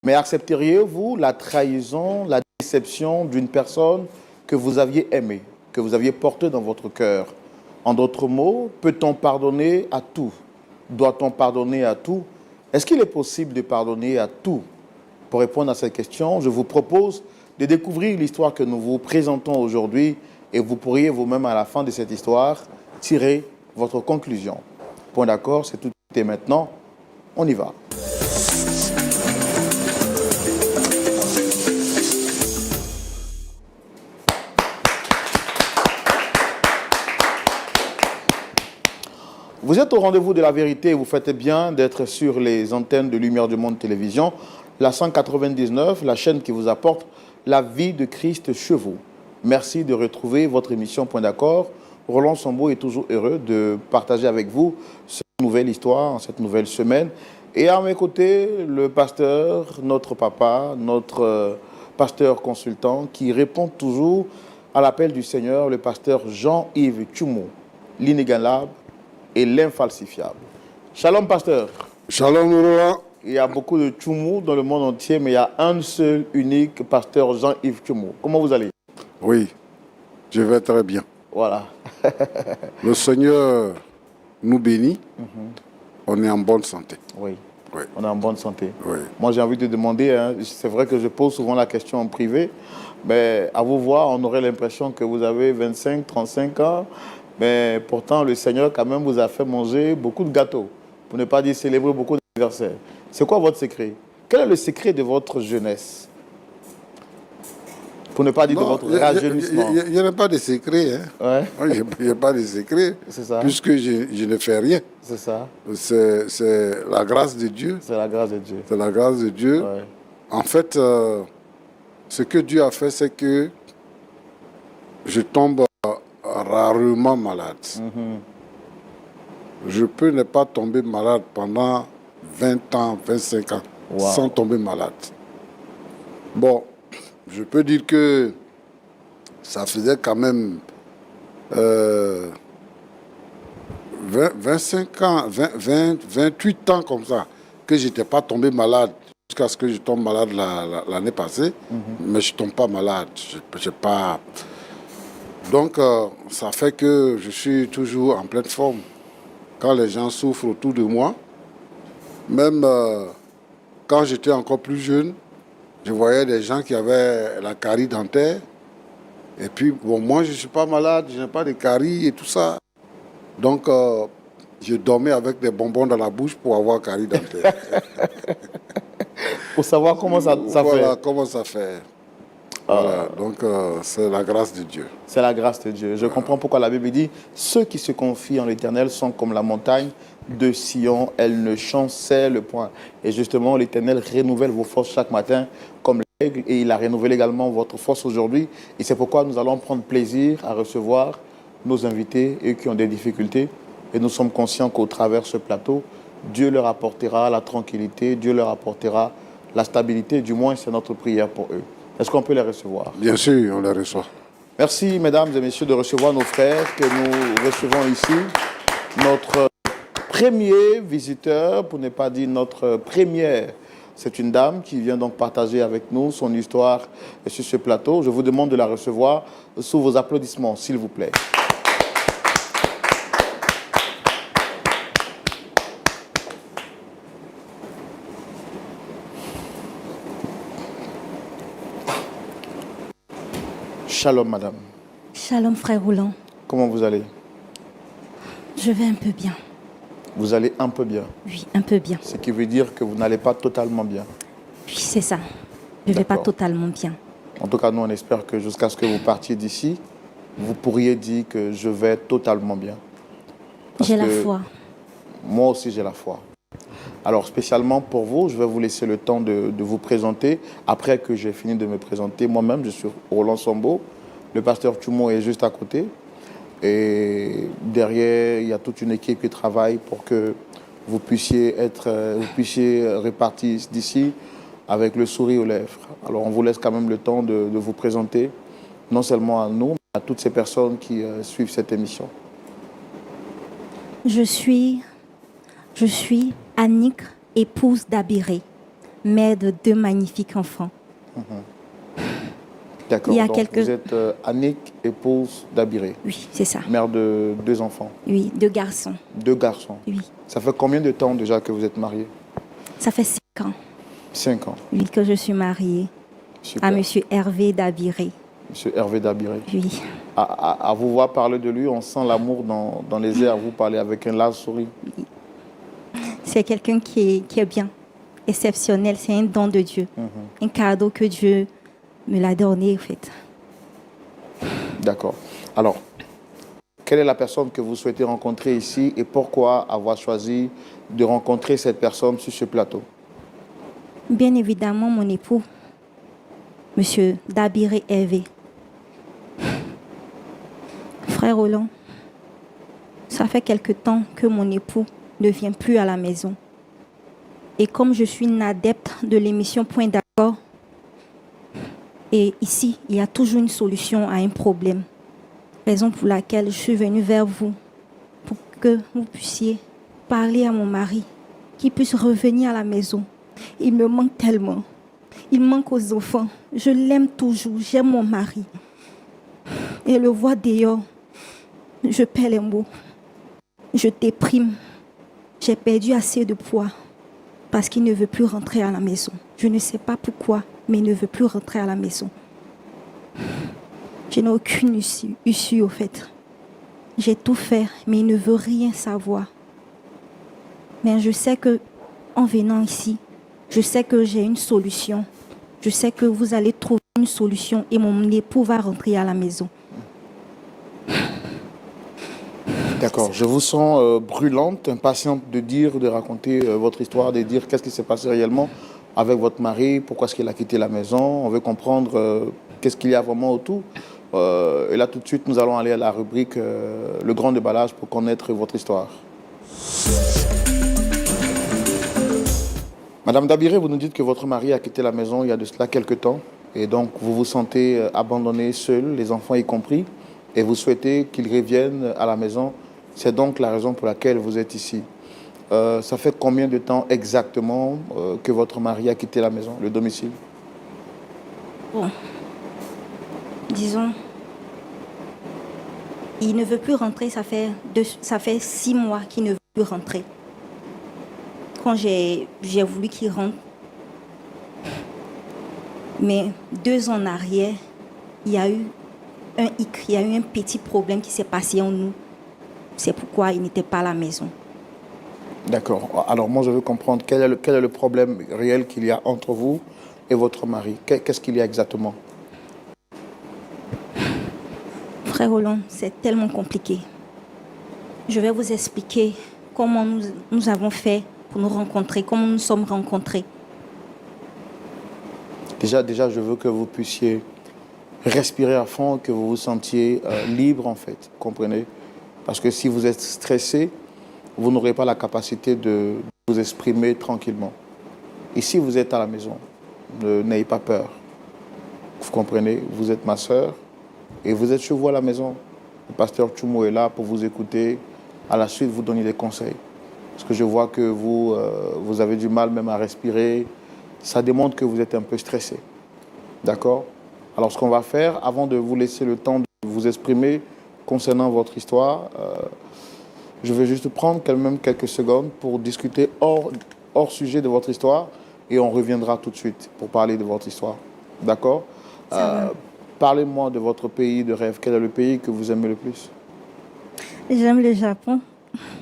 Mais accepteriez-vous la trahison, la déception d'une personne que vous aviez aimée, que vous aviez portée dans votre cœur? En d'autres mots, peut-on pardonner à tout? Doit-on pardonner à tout? Est-ce qu'il est possible de pardonner à tout? Pour répondre à cette question, je vous propose de découvrir l'histoire que nous vous présentons aujourd'hui et vous pourriez vous-même, à la fin de cette histoire, tirer votre conclusion. Point d'accord, c'est tout et maintenant, on y va. Vous êtes au rendez-vous de la vérité et vous faites bien d'être sur les antennes de Lumière du Monde Télévision, la 199, la chaîne qui vous apporte la vie de Christ chez vous. Merci de retrouver votre émission Point d'accord. Roland Sambo est toujours heureux de partager avec vous cette nouvelle histoire, cette nouvelle semaine. Et à mes côtés, le pasteur, notre papa, notre pasteur consultant qui répond toujours à l'appel du Seigneur, le pasteur Jean-Yves Tchoumo, l'inégalable et l'infalsifiable. Shalom, pasteur. Shalom, Roland. Il y a beaucoup de Tchoumou dans le monde entier, mais il y a un seul, unique pasteur Jean-Yves Tchoumou. Comment vous allez? Oui, je vais très bien. Voilà. Le Seigneur nous bénit. On est en bonne santé. Oui. Oui. On est en bonne santé. Oui. Moi, j'ai envie de demander, c'est vrai que je pose souvent la question en privé, mais à vous voir, on aurait l'impression que vous avez 25, 35 ans, mais pourtant, le Seigneur, quand même, vous a fait manger beaucoup de gâteaux, pour ne pas dire célébrer beaucoup d'anniversaires. C'est quoi votre secret? Quel est le secret de votre jeunesse? Pour ne pas dire de votre rajeunissement. Il n'y a pas de secret. Hein. Ouais. Il n'y a pas de secret. C'est ça. Puisque je ne fais rien. C'est ça. C'est la grâce de Dieu. C'est la grâce de Dieu. C'est la grâce de Dieu. Ouais. En fait, ce que Dieu a fait, c'est que je tombe rarement malade. Je peux ne pas tomber malade pendant 20 ans, 25 ans, sans tomber malade. Bon, je peux dire que ça faisait quand même 25 ans, 28 ans comme ça, que je n'étais pas tombé malade, jusqu'à ce que je tombe malade l'année passée, mais je ne tombe pas malade. J'ai pas... Donc, ça fait que je suis toujours en pleine forme. Quand les gens souffrent autour de moi, même quand j'étais encore plus jeune, je voyais des gens qui avaient la carie dentaire. Et puis, bon, moi, je ne suis pas malade, je n'ai pas de carie et tout ça. Donc, je dormais avec des bonbons dans la bouche pour avoir carie dentaire. Pour savoir comment ça fait. Voilà, comment ça fait. Voilà, donc c'est la grâce de Dieu. C'est la grâce de Dieu. Je comprends pourquoi la Bible dit « Ceux qui se confient en l'Éternel sont comme la montagne de Sion, elle ne chancelle point. » Et justement, l'Éternel renouvelle vos forces chaque matin comme l'aigle et il a renouvelé également votre force aujourd'hui. Et c'est pourquoi nous allons prendre plaisir à recevoir nos invités, eux qui ont des difficultés. Et nous sommes conscients qu'au travers de ce plateau, Dieu leur apportera la tranquillité, Dieu leur apportera la stabilité. Du moins, c'est notre prière pour eux. Est-ce qu'on peut les recevoir? Bien sûr, on les reçoit. Merci, mesdames et messieurs, de recevoir nos frères que nous recevons ici. Notre premier visiteur, pour ne pas dire notre première, c'est une dame qui vient donc partager avec nous son histoire sur ce plateau. Je vous demande de la recevoir sous vos applaudissements, s'il vous plaît. Shalom, madame. Shalom, frère Roland. Comment vous allez? Je vais un peu bien. Vous allez un peu bien? Oui, un peu bien. Ce qui veut dire que vous n'allez pas totalement bien? Oui, c'est ça. Je ne vais pas totalement bien. En tout cas, nous, on espère que jusqu'à ce que vous partiez d'ici, vous pourriez dire que je vais totalement bien. J'ai la foi. Moi aussi, j'ai la foi. Alors, spécialement pour vous, je vais vous laisser le temps de vous présenter. Après que j'ai fini de me présenter moi-même, je suis Roland Sambo. Le pasteur Tchoumo est juste à côté. Et derrière, il y a toute une équipe qui travaille pour que vous puissiez repartir d'ici avec le sourire aux lèvres. Alors, on vous laisse quand même le temps de vous présenter, non seulement à nous, mais à toutes ces personnes qui suivent cette émission. Je suis Annick, épouse d'Abiré. mère de 2 magnifiques enfants. D'accord. Il y a Donc, quelques- vous êtes Annick, épouse d'Abiré, Oui, c'est ça. mère de 2 enfants, Oui, 2 garçons. 2 garçons. Oui. Ça fait combien de temps déjà que vous êtes mariés? Ça fait 5 ans, 5 ans. oui, que je suis mariée Super. à Monsieur Hervé d'Abiré. Monsieur Hervé d'Abiré. Oui, À vous voir parler de lui, on sent l'amour dans les airs. Vous parlez avec un large sourire. c'est quelqu'un qui est bien, exceptionnel. C'est un don de Dieu, un cadeau que Dieu me l'a donné, en fait. D'accord. Alors, quelle est la personne que vous souhaitez rencontrer ici et pourquoi avoir choisi de rencontrer cette personne sur ce plateau? Bien évidemment, mon époux, Monsieur Dabiré Hervé. Frère Roland, ça fait quelque temps que mon époux ne vient plus à la maison. Et comme je suis une adepte de l'émission Point d'accord, et ici, il y a toujours une solution à un problème. Raison pour laquelle je suis venue vers vous, pour que vous puissiez parler à mon mari, qu'il puisse revenir à la maison. Il me manque tellement. Il manque aux enfants. Je l'aime toujours. J'aime mon mari. Et le voir dehors, je perds les mots. Je déprime. J'ai perdu assez de poids parce qu'il ne veut plus rentrer à la maison. Je ne sais pas pourquoi, mais il ne veut plus rentrer à la maison. Je n'ai aucune issue au fait. J'ai tout fait, mais il ne veut rien savoir. Mais je sais que, en venant ici, je sais que j'ai une solution. Je sais que vous allez trouver une solution et mon époux va rentrer à la maison. D'accord. Je vous sens brûlante, impatiente de raconter votre histoire, de dire qu'est-ce qui s'est passé réellement avec votre mari, pourquoi est-ce qu'il a quitté la maison. On veut comprendre qu'est-ce qu'il y a vraiment autour. Et là, tout de suite, nous allons aller à la rubrique Le grand déballage pour connaître votre histoire. Madame Dabiré, vous nous dites que votre mari a quitté la maison il y a de cela quelques temps. Et donc, vous vous sentez abandonnée, seule, les enfants y compris. Et vous souhaitez qu'ils reviennent à la maison. C'est donc la raison pour laquelle vous êtes ici. Ça fait combien de temps exactement que votre mari a quitté la maison, le domicile? Bon, disons, il ne veut plus rentrer, ça fait 6 mois qu'il ne veut plus rentrer. Quand j'ai voulu qu'il rentre, mais 2 ans en arrière, il y a eu un petit problème qui s'est passé en nous. C'est pourquoi il n'était pas à la maison. D'accord. Alors moi, je veux comprendre quel est le problème réel qu'il y a entre vous et votre mari. Qu'est-ce qu'il y a exactement? Frère Roland, c'est tellement compliqué. Je vais vous expliquer comment nous avons fait pour nous rencontrer, comment nous sommes rencontrés. Déjà, je veux que vous puissiez respirer à fond, que vous vous sentiez libre en fait, comprenez? Parce que si vous êtes stressé, vous n'aurez pas la capacité de vous exprimer tranquillement. Ici, vous êtes à la maison, n'ayez pas peur. Vous comprenez? Vous êtes ma sœur et vous êtes chez vous à la maison. Le pasteur Tchoumo est là pour vous écouter, à la suite vous donner des conseils. Parce que je vois que vous avez du mal même à respirer. Ça démontre que vous êtes un peu stressé. D'accord? Alors, ce qu'on va faire, avant de vous laisser le temps de vous exprimer concernant votre histoire, je vais juste prendre quand même quelques secondes pour discuter hors sujet de votre histoire et on reviendra tout de suite pour parler de votre histoire. D'accord? Parlez-moi de votre pays de rêve. Quel est le pays que vous aimez le plus? J'aime le Japon.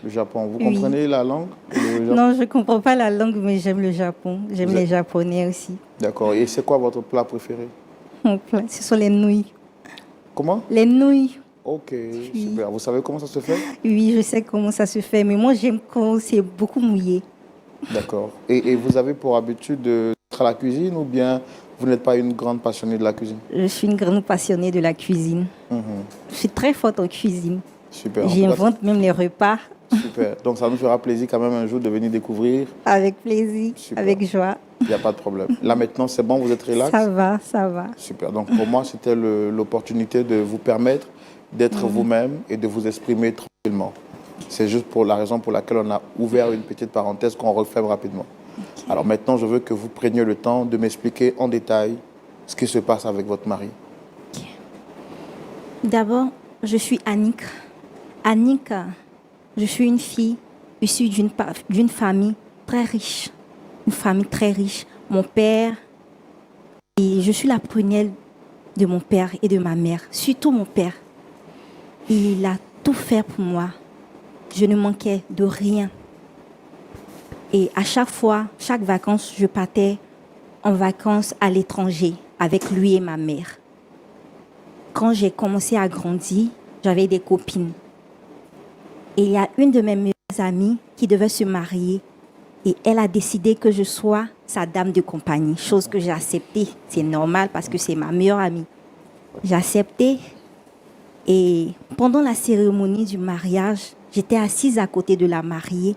Le Japon. Vous Oui. comprenez la langue? Non, je ne comprends pas la langue, mais j'aime le Japon. J'aime les Japonais aussi. D'accord. Et c'est quoi votre plat préféré? Mon plat, ce sont les nouilles. Comment? Les nouilles. Ok, super. Vous savez comment ça se fait? Oui, je sais comment ça se fait, mais moi j'aime quand c'est beaucoup mouillé. D'accord. Et vous avez pour habitude d'être à la cuisine ou bien vous n'êtes pas une grande passionnée de la cuisine? Je suis une grande passionnée de la cuisine. Je suis très forte en cuisine. Super. J'invente même les repas. Super. Donc ça nous fera plaisir quand même un jour de venir découvrir. Avec plaisir, Super. avec joie. Il n'y a pas de problème. Là maintenant, c'est bon, vous êtes relax? Ça va, ça va. Super. Donc pour moi, c'était l'opportunité de vous permettre d'être vous-même et de vous exprimer tranquillement. C'est juste pour la raison pour laquelle on a ouvert une petite parenthèse qu'on referme rapidement. Okay. Alors maintenant, je veux que vous preniez le temps de m'expliquer en détail ce qui se passe avec votre mari. D'abord, je suis Annick. Annick, je suis une fille issue d'une famille très riche. Une famille très riche. Mon père, et je suis la prunelle de mon père et de ma mère, surtout mon père. Il a tout fait pour moi. Je ne manquais de rien. Et à chaque fois, chaque vacances, je partais en vacances à l'étranger avec lui et ma mère. Quand j'ai commencé à grandir, j'avais des copines. Et il y a une de mes meilleures amies qui devait se marier. Et elle a décidé que je sois sa dame de compagnie, chose que j'ai acceptée. C'est normal parce que c'est ma meilleure amie. J'ai accepté. Et pendant la cérémonie du mariage, j'étais assise à côté de la mariée.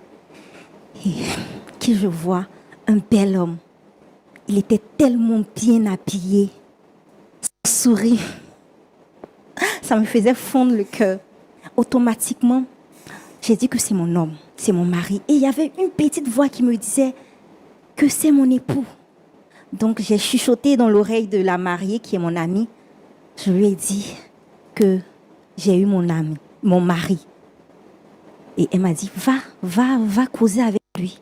Et qui je vois, un bel homme. Il était tellement bien habillé. Son sourire, ça me faisait fondre le cœur. Automatiquement, j'ai dit que c'est mon homme, c'est mon mari. Et il y avait une petite voix qui me disait que c'est mon époux. Donc j'ai chuchoté dans l'oreille de la mariée qui est mon amie. Je lui ai dit que j'ai eu mon mari. Et elle m'a dit, va causer avec lui.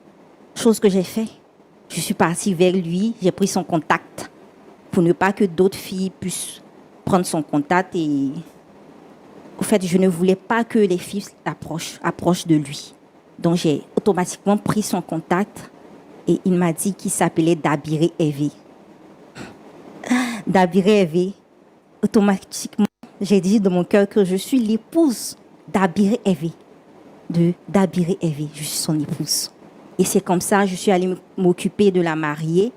Chose que j'ai fait. Je suis partie vers lui, j'ai pris son contact pour ne pas que d'autres filles puissent prendre son contact. Et au fait, je ne voulais pas que les filles approchent de lui. Donc j'ai automatiquement pris son contact et il m'a dit qu'il s'appelait Dabiré Hervé. Dabiré Hervé, automatiquement, j'ai dit de mon cœur que je suis l'épouse d'Abiré Hervé. De Dabiré Hervé, je suis son épouse. Et c'est comme ça, je suis allée m'occuper de la mariée.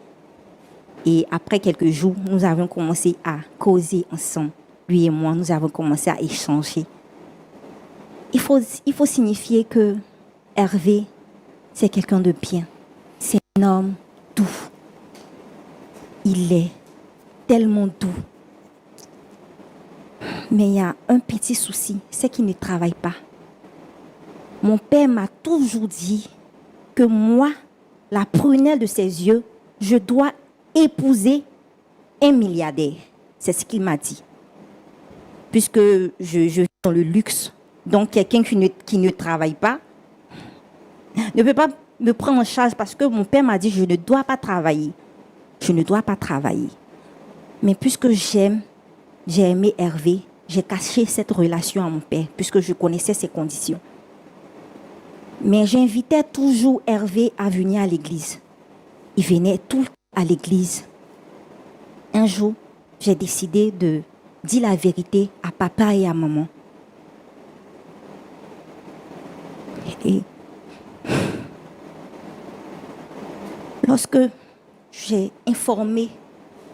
Et après quelques jours, nous avons commencé à causer ensemble. Lui et moi, nous avons commencé à échanger. Il faut signifier que Hervé, c'est quelqu'un de bien. C'est un homme doux. Il est tellement doux. Mais il y a un petit souci, c'est qu'il ne travaille pas. Mon père m'a toujours dit que moi, la prunelle de ses yeux, je dois épouser un milliardaire. C'est ce qu'il m'a dit. Puisque je vis dans le luxe, donc quelqu'un qui ne travaille pas ne peut pas me prendre en charge parce que mon père m'a dit je ne dois pas travailler. Je ne dois pas travailler. Mais puisque j'ai aimé Hervé, j'ai caché cette relation à mon père puisque je connaissais ses conditions. Mais j'invitais toujours Hervé à venir à l'église. Il venait tout le temps à l'église. Un jour, j'ai décidé de dire la vérité à papa et à maman. Et lorsque j'ai informé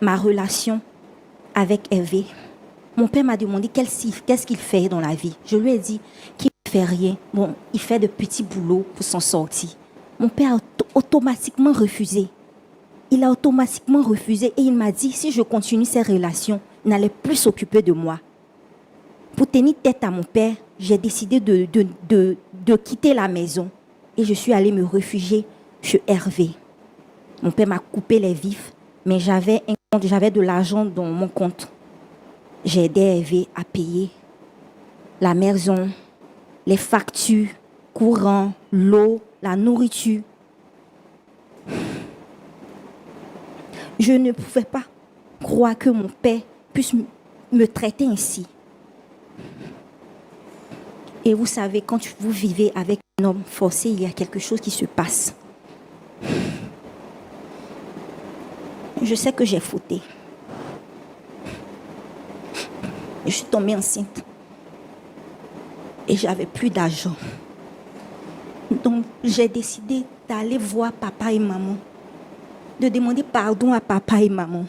ma relation avec Hervé, mon père m'a demandé qu'est-ce qu'il fait dans la vie. Je lui ai dit qu'il ne fait rien. Bon, il fait de petits boulots pour s'en sortir. Mon père a automatiquement refusé. Il a automatiquement refusé et il m'a dit si je continue ces relations, il n'allait plus s'occuper de moi. Pour tenir tête à mon père, j'ai décidé de quitter la maison et je suis allée me réfugier chez Hervé. Mon père m'a coupé les vifs, mais j'avais de l'argent dans mon compte. J'ai aidé Hervé à payer la maison, les factures, courant, l'eau, la nourriture. Je ne pouvais pas croire que mon père puisse me traiter ainsi. Et vous savez, quand vous vivez avec un homme forcé, il y a quelque chose qui se passe. Je sais que j'ai fauté. Je suis tombée enceinte. Et j'avais plus d'argent. Donc, j'ai décidé d'aller voir papa et maman. De demander pardon à papa et maman.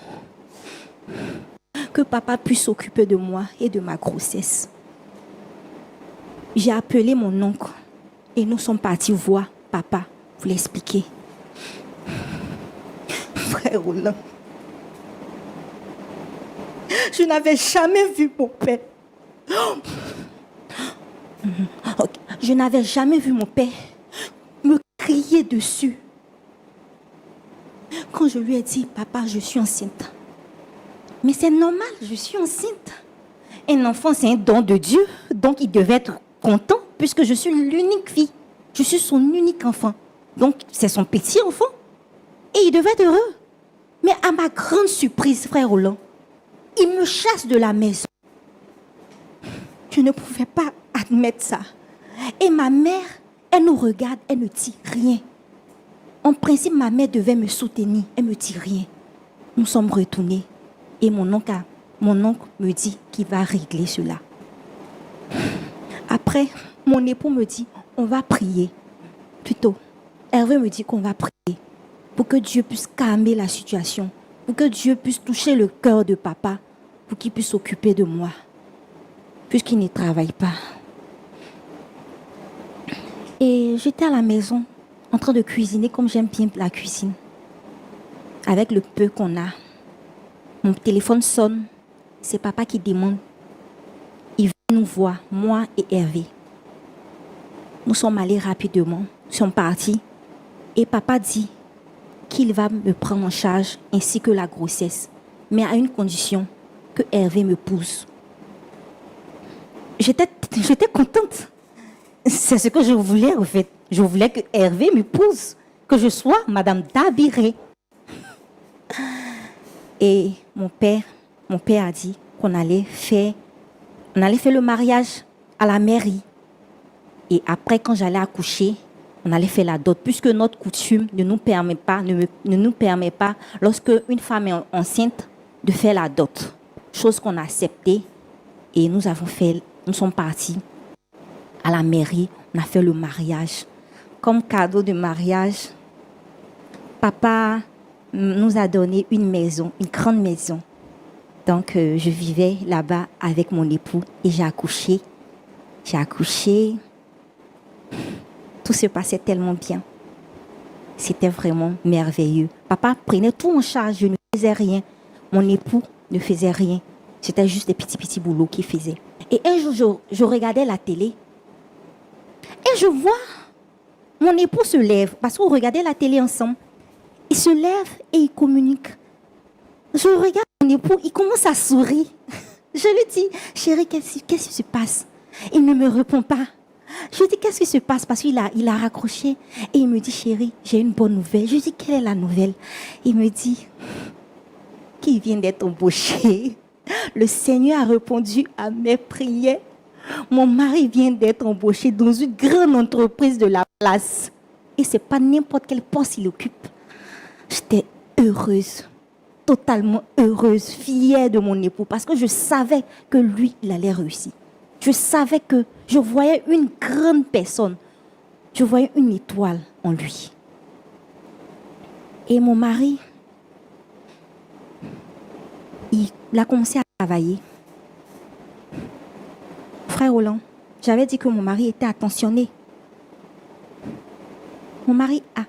Que papa puisse s'occuper de moi et de ma grossesse. J'ai appelé mon oncle et nous sommes partis voir papa pour l'expliquer. Frère Roland, je n'avais jamais vu mon père. Je n'avais jamais vu mon père me crier dessus. Quand je lui ai dit, papa, je suis enceinte. Mais c'est normal, je suis enceinte. Un enfant, c'est un don de Dieu, donc il devait être content puisque je suis l'unique fille. Je suis son unique enfant. Donc, c'est son petit enfant. Et il devait être heureux. Mais à ma grande surprise, frère Roland, il me chasse de la maison. Je ne pouvais pas admettre ça. Et ma mère, elle nous regarde, elle ne dit rien. En principe, ma mère devait me soutenir. Elle ne me dit rien. Nous sommes retournés. Et mon oncle me dit qu'il va régler cela. Après, mon époux me dit, on va prier. Plutôt, Hervé me dit qu'on va prier pour que Dieu puisse calmer la situation, pour que Dieu puisse toucher le cœur de papa, pour qu'il puisse s'occuper de moi, puisqu'il ne travaille pas. Et j'étais à la maison, en train de cuisiner comme j'aime bien la cuisine, avec le peu qu'on a. Mon téléphone sonne, c'est papa qui demande. Il vient nous voir, moi et Hervé. Nous sommes allés rapidement, nous sommes partis. Et papa dit qu'il va me prendre en charge ainsi que la grossesse. Mais à une condition, que Hervé me pousse. J'étais contente. C'est ce que je voulais en fait. Je voulais que Hervé me pousse, que je sois Madame Dabiré. Et mon père a dit qu'on allait faire le mariage à la mairie. Et après, quand j'allais accoucher, on allait faire la dot, puisque notre coutume ne nous permet pas, lorsque une femme est enceinte, de faire la dot. Chose qu'on a acceptée. Et nous sommes partis à la mairie, on a fait le mariage. Comme cadeau de mariage, papa nous a donné une maison, une grande maison. Donc, je vivais là-bas avec mon époux et j'ai accouché. Tout se passait tellement bien. C'était vraiment merveilleux. Papa prenait tout en charge, je ne faisais rien. Mon époux ne faisait rien. C'était juste des petits boulots qu'il faisait. Et un jour, je regardais la télé et je vois mon époux se lève parce qu'on regardait la télé ensemble. Il se lève et il communique. Je regarde mon époux, il commence à sourire. Je lui dis, chérie, qu'est-ce qui se passe? Il ne me répond pas. Je lui dis, qu'est-ce qui se passe? Parce qu'il a raccroché. Et il me dit, chérie, j'ai une bonne nouvelle. Je lui dis, quelle est la nouvelle? Il me dit, qu'il vient d'être embauché. Le Seigneur a répondu à mes prières. Mon mari vient d'être embauché dans une grande entreprise de la place. Et ce n'est pas n'importe quel poste il occupe. J'étais heureuse, totalement heureuse, fière de mon époux, parce que je savais que lui, il allait réussir. Je savais que je voyais une grande personne. Je voyais une étoile en lui. Et mon mari, il a commencé à travailler. Frère Roland, j'avais dit que mon mari était attentionné. Mon mari a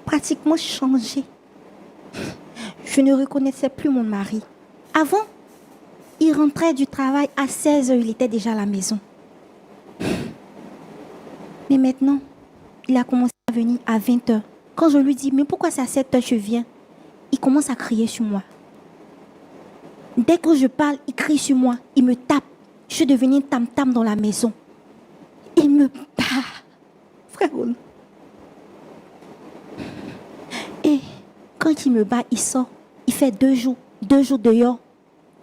pratiquement changé. Je ne reconnaissais plus mon mari. Avant, il rentrait du travail à 16h, il était déjà à la maison. Mais maintenant, il a commencé à venir à 20h. Quand je lui dis, mais pourquoi c'est à 7h je viens? Il commence à crier sur moi. Dès que je parle, il crie sur moi, il me tape. Je suis devenue tam-tam dans la maison. Il me bat. Frère Roland. Et quand il me bat, il sort. Il fait 2 jours dehors,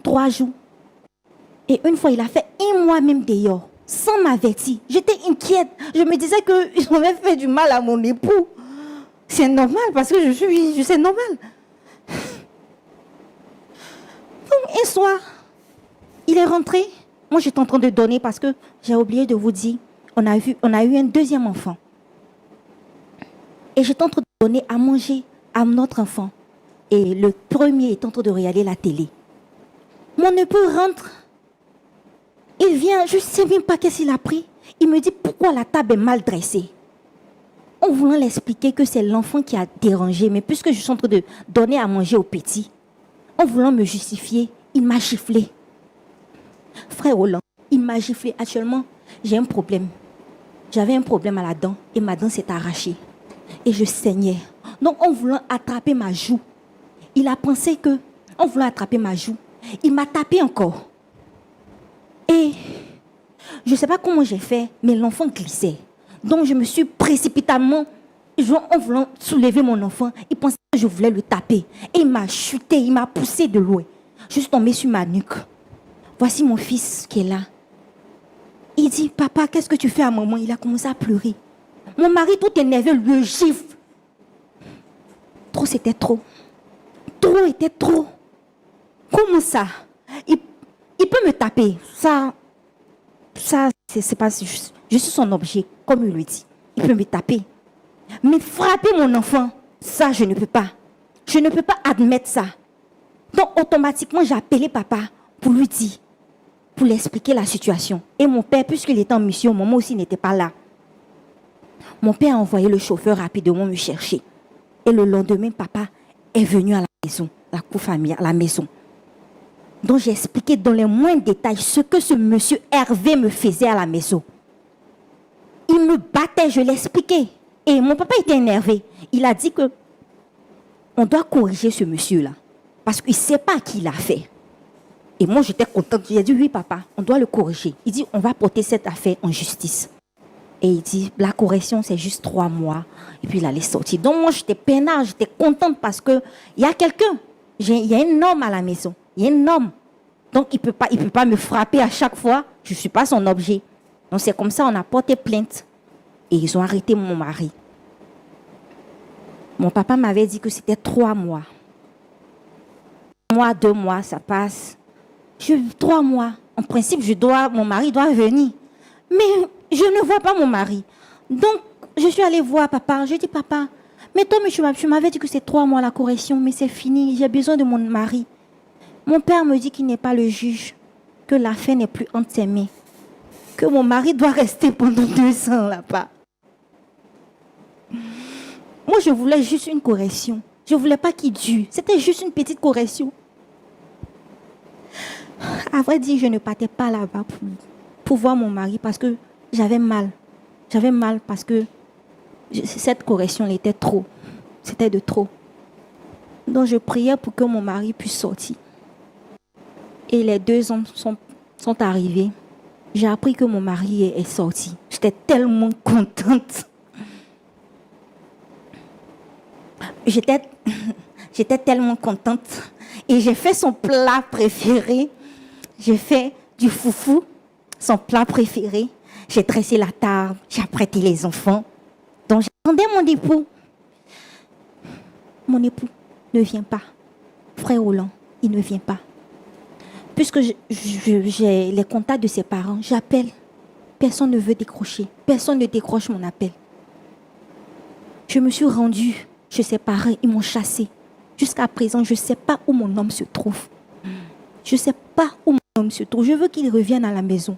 3 jours. Et une fois, il a fait 1 mois même dehors, sans m'avertir. J'étais inquiète. Je me disais qu'ils avaient fait du mal à mon époux. C'est normal parce que c'est normal. Donc, un soir, il est rentré. Moi, j'étais en train de donner parce que j'ai oublié de vous dire, on a eu un deuxième enfant. Et j'étais en train de donner à manger à notre enfant. Et le premier est en train de regarder la télé. Mon époux rentre. Il vient, je ne sais même pas qu'est-ce qu'il a pris. Il me dit pourquoi la table est mal dressée. En voulant l'expliquer que c'est l'enfant qui a dérangé, mais puisque je suis en train de donner à manger au petit, en voulant me justifier, il m'a giflé. Frère Roland, il m'a giflé. Actuellement, j'ai un problème. J'avais un problème à la dent et ma dent s'est arrachée. Et je saignais. Donc, en voulant attraper ma joue, il a pensé que, en voulant attraper ma joue, il m'a tapé encore. Et je ne sais pas comment j'ai fait, mais l'enfant glissait. Donc, je me suis précipitamment, en voulant soulever mon enfant, il pensait que je voulais le taper. Et il m'a chuté, il m'a poussé de loin. Je suis tombée sur ma nuque. Voici mon fils qui est là. Il dit, papa, qu'est-ce que tu fais à maman? Il a commencé à pleurer. Mon mari, tout énervé, lui gifle. Trop, c'était trop. Trop était trop. Comment ça? Il peut me taper. Ça c'est pas juste. Je suis son objet, comme il le dit. Il peut me taper. Mais frapper mon enfant, ça, je ne peux pas. Je ne peux pas admettre ça. Donc, automatiquement, j'ai appelé papa pour lui dire, pour lui expliquer la situation. Et mon père, puisqu'il était en mission, maman aussi n'était pas là. Mon père a envoyé le chauffeur rapidement me chercher. Et le lendemain, papa est venu à la maison, la cour familiale, à la maison. Donc, j'ai expliqué dans les moindres détails ce que ce monsieur Hervé me faisait à la maison. Il me battait, je l'expliquais. Et mon papa était énervé. Il a dit que on doit corriger ce monsieur-là. Parce qu'il ne sait pas à qui il a fait. Et moi, j'étais contente. J'ai dit, oui, papa, on doit le corriger. Il dit, on va porter cette affaire en justice. Et il dit, la correction, c'est juste 3 mois. Et puis, il allait sortir. Donc, moi, j'étais peinard, j'étais contente parce qu'il y a quelqu'un. Il y a un homme à la maison. Il y a un homme. Donc, il peut pas me frapper à chaque fois. Je ne suis pas son objet. Donc, c'est comme ça, on a porté plainte. Et ils ont arrêté mon mari. Mon papa m'avait dit que c'était 3 mois. 1 mois, 2 mois, ça passe. 3 mois. En principe, mon mari doit venir. Mais je ne vois pas mon mari. Donc, je suis allée voir papa. Je dis, papa, mais toi, tu m'avais dit que c'est 3 mois la correction, mais c'est fini. J'ai besoin de mon mari. Mon père me dit qu'il n'est pas le juge, que l'affaire n'est plus entre ses mains, que mon mari doit rester pendant 2 ans là-bas. Moi, je voulais juste une correction. Je ne voulais pas qu'il dure. C'était juste une petite correction. À vrai dire, je ne partais pas là-bas pour voir mon mari parce que j'avais mal. J'avais mal parce que cette correction elle était trop. C'était de trop. Donc, je priais pour que mon mari puisse sortir. Et les 2 hommes sont arrivés. J'ai appris que mon mari est sorti. J'étais tellement contente. J'étais tellement contente. Et j'ai fait son plat préféré. J'ai fait du foufou, son plat préféré. J'ai dressé la table, j'ai apprêté les enfants. Donc j'attendais mon époux. Mon époux ne vient pas. Frère Roland, il ne vient pas. Puisque j'ai les contacts de ses parents, j'appelle. Personne ne veut décrocher. Personne ne décroche mon appel. Je me suis rendue chez ses parents, ils m'ont chassée. Jusqu'à présent, je ne sais pas où mon homme se trouve. Je ne sais pas où mon homme se trouve. Je veux qu'il revienne à la maison.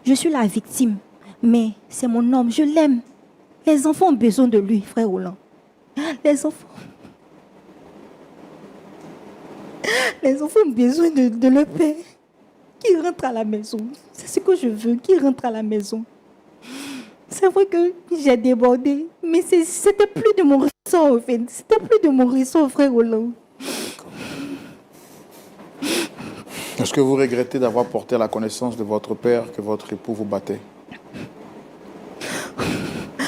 Je suis la victime, mais c'est mon homme, je l'aime. Les enfants ont besoin de lui, frère Roland. Les enfants ont besoin de leur père. Qu'il rentre à la maison. C'est ce que je veux, qu'il rentre à la maison. C'est vrai que j'ai débordé, mais c'était plus de mon ressort, en fait. C'était plus de mon ressort, frère Roland. Est-ce que vous regrettez d'avoir porté à la connaissance de votre père que votre époux vous battait?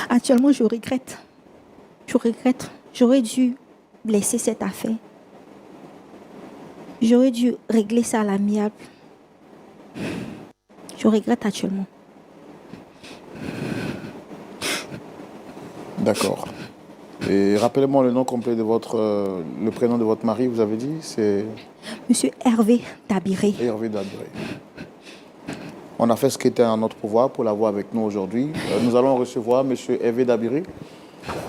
Actuellement, je regrette. Je regrette. J'aurais dû laisser cette affaire. J'aurais dû régler ça à l'amiable. Je regrette actuellement. D'accord. Et rappelez-moi le nom complet de le prénom de votre mari, vous avez dit, c'est... Monsieur Hervé Dabiré. Hervé Dabiré. On a fait ce qui était en notre pouvoir pour l'avoir avec nous aujourd'hui. Nous allons recevoir monsieur Hervé Dabiré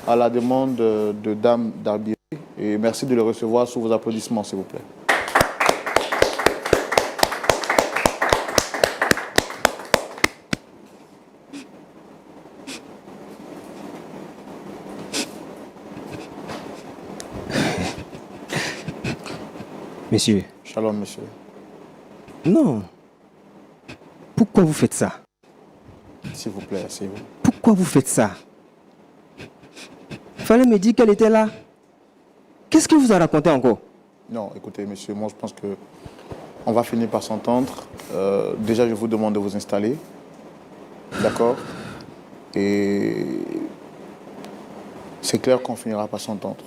à la demande de Dame Dabiré. Et merci de le recevoir sous vos applaudissements, s'il vous plaît. Monsieur. Shalom, monsieur. Non. Pourquoi vous faites ça? S'il vous plaît, asseyez-vous. Pourquoi vous faites ça? Il fallait me dire qu'elle était là. Qu'est-ce qu'il vous a raconté encore? Non, écoutez, monsieur, moi je pense que on va finir par s'entendre. Déjà, je vous demande de vous installer. D'accord? Et c'est clair qu'on finira par s'entendre.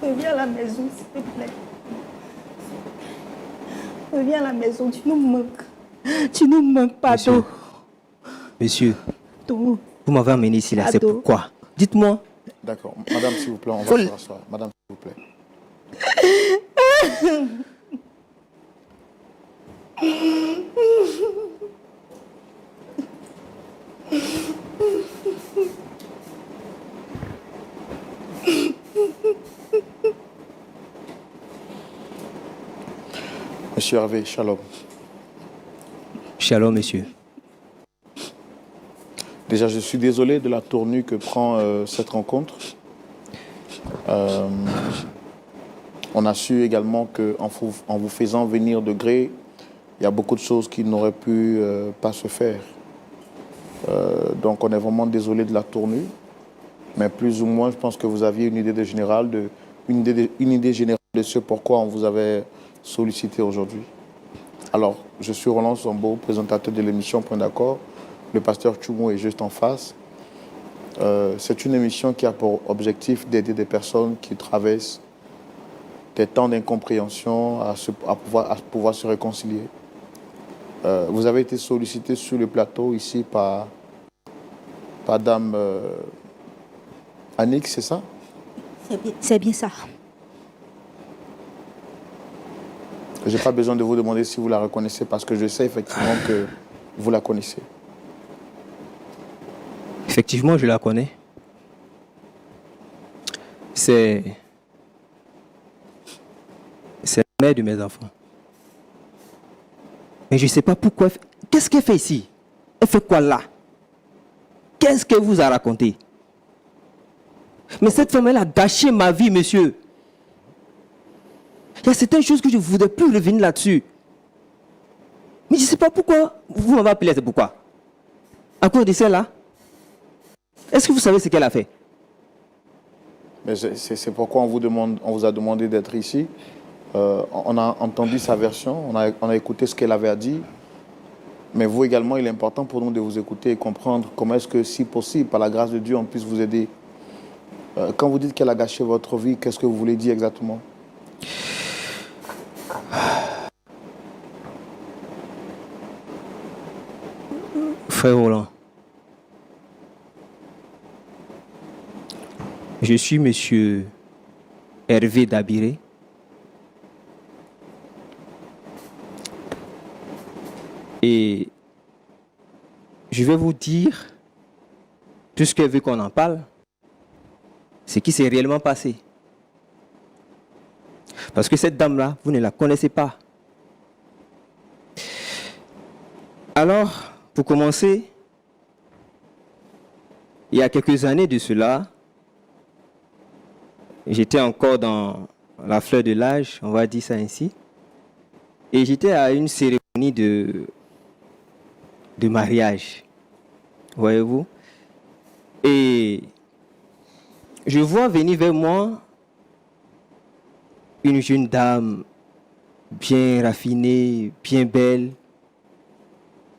Reviens à la maison, s'il te plaît. Reviens à la maison, tu nous manques. Tu nous manques, pardon. Monsieur, Pardon. vous m'avez amené ici là, c'est Pardon. pourquoi? Dites-moi. D'accord. Madame, s'il vous plaît, on va se rasseoir. Madame, s'il vous plaît. Monsieur Hervé, shalom. Shalom, monsieur. Déjà, je suis désolé de la tournure que prend cette rencontre. On a su également qu'en vous faisant venir de gré, il y a beaucoup de choses qui n'auraient pu pas se faire. Donc, on est vraiment désolé de la tournure. Mais plus ou moins, je pense que vous aviez une idée générale de ce pourquoi on vous avait sollicité aujourd'hui. Alors, je suis Roland Sombo, présentateur de l'émission Point d'accord. Le pasteur Tchoumou est juste en face. C'est une émission qui a pour objectif d'aider des personnes qui traversent des temps d'incompréhension à pouvoir se réconcilier. Vous avez été sollicité sur le plateau ici par Dame Annick, c'est ça? C'est bien ça. Je n'ai pas besoin de vous demander si vous la reconnaissez parce que je sais effectivement que vous la connaissez. Effectivement, je la connais. C'est la mère de mes enfants. Mais je ne sais pas pourquoi. Qu'est-ce qu'elle fait ici? Elle fait quoi là? Qu'est-ce qu'elle vous a raconté? Mais cette femme, elle a gâché ma vie, monsieur. Il y a certaines choses que je ne voudrais plus revenir là-dessus. Mais je ne sais pas pourquoi. Vous m'avez appelé, c'est pourquoi? À cause de celle-là? Est-ce que vous savez ce qu'elle a fait? Mais c'est pourquoi on vous a demandé d'être ici. On a entendu sa version, on a écouté ce qu'elle avait à dire. Mais vous également, il est important pour nous de vous écouter et comprendre comment est-ce que, si possible, par la grâce de Dieu, on puisse vous aider. Quand vous dites qu'elle a gâché votre vie, qu'est-ce que vous voulez dire exactement? Frère Roland, je suis monsieur Hervé Dabiré. Et je vais vous dire, puisqu'elle veut qu'on en parle, ce qui s'est réellement passé. Parce que cette dame-là, vous ne la connaissez pas. Alors, pour commencer, il y a quelques années de cela, j'étais encore dans la fleur de l'âge, on va dire ça ainsi, et j'étais à une cérémonie de mariage, voyez-vous. Et je vois venir vers moi une jeune dame bien raffinée, bien belle.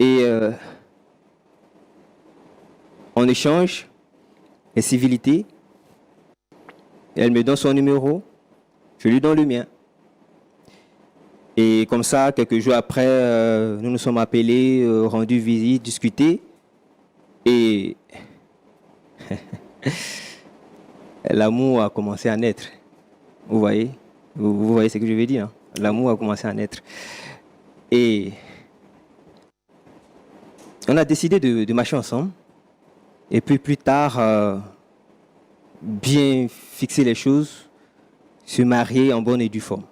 Et on échange les civilités. Elle me donne son numéro, je lui donne le mien. Et comme ça, quelques jours après, nous nous sommes appelés, rendus visite, discutés. Et l'amour a commencé à naître. Vous voyez? Vous voyez ce que je veux dire, hein? L'amour a commencé à naître. Et on a décidé de marcher ensemble. Et puis plus tard, bien fixer les choses, se marier en bonne et due forme.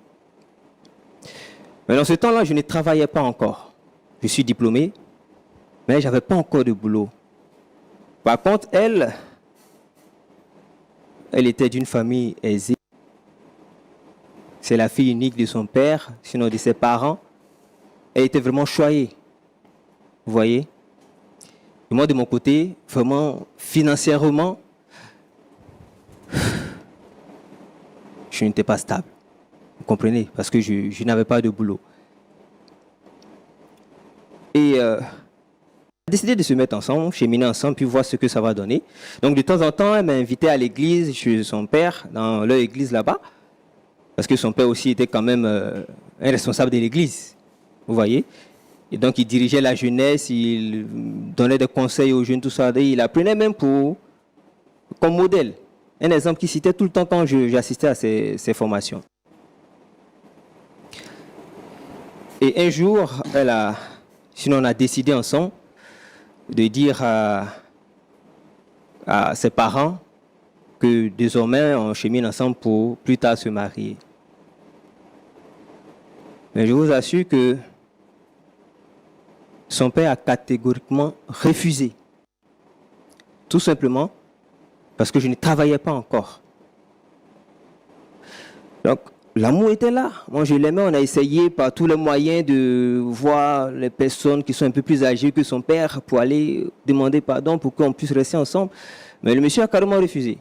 Mais dans ce temps-là, je ne travaillais pas encore. Je suis diplômé, mais je n'avais pas encore de boulot. Par contre, elle était d'une famille aisée. C'est la fille unique de son père, sinon de ses parents. Elle était vraiment choyée. vous voyez. Et moi, de mon côté, vraiment, financièrement, je n'étais pas stable. Vous comprenez? Parce que je n'avais pas de boulot. Et on a décidé de se mettre ensemble, cheminer ensemble, puis voir ce que ça va donner. Donc, de temps en temps, elle m'a invité à l'église chez son père, dans leur église là-bas. Parce que son père aussi était quand même un responsable de l'église. Vous voyez? Et donc, il dirigeait la jeunesse, il donnait des conseils aux jeunes, tout ça. Et il apprenait même comme modèle. Un exemple qu'il citait tout le temps quand j'assistais à ces formations. Et un jour, sinon on a décidé ensemble de dire à ses parents que désormais on chemine ensemble pour plus tard se marier. Mais je vous assure que son père a catégoriquement refusé. Tout simplement parce que je ne travaillais pas encore. Donc, l'amour était là. Moi, je l'aimais. On a essayé par tous les moyens de voir les personnes qui sont un peu plus âgées que son père pour aller demander pardon pour qu'on puisse rester ensemble. Mais le monsieur a carrément refusé.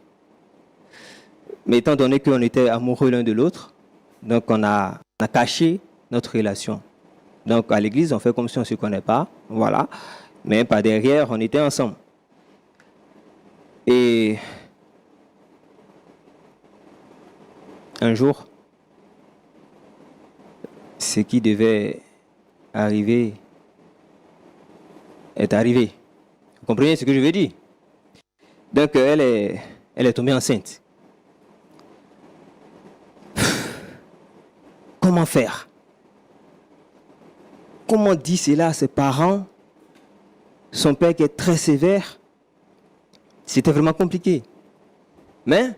Mais étant donné qu'on était amoureux l'un de l'autre, donc on a caché notre relation. Donc, à l'église, on fait comme si on ne se connaît pas. Voilà. Mais par derrière, on était ensemble. Et un jour, ce qui devait arriver est arrivé. Vous comprenez ce que je veux dire? Donc, elle est tombée enceinte. Comment faire? Comment dire cela à ses parents? Son père qui est très sévère. C'était vraiment compliqué. Mais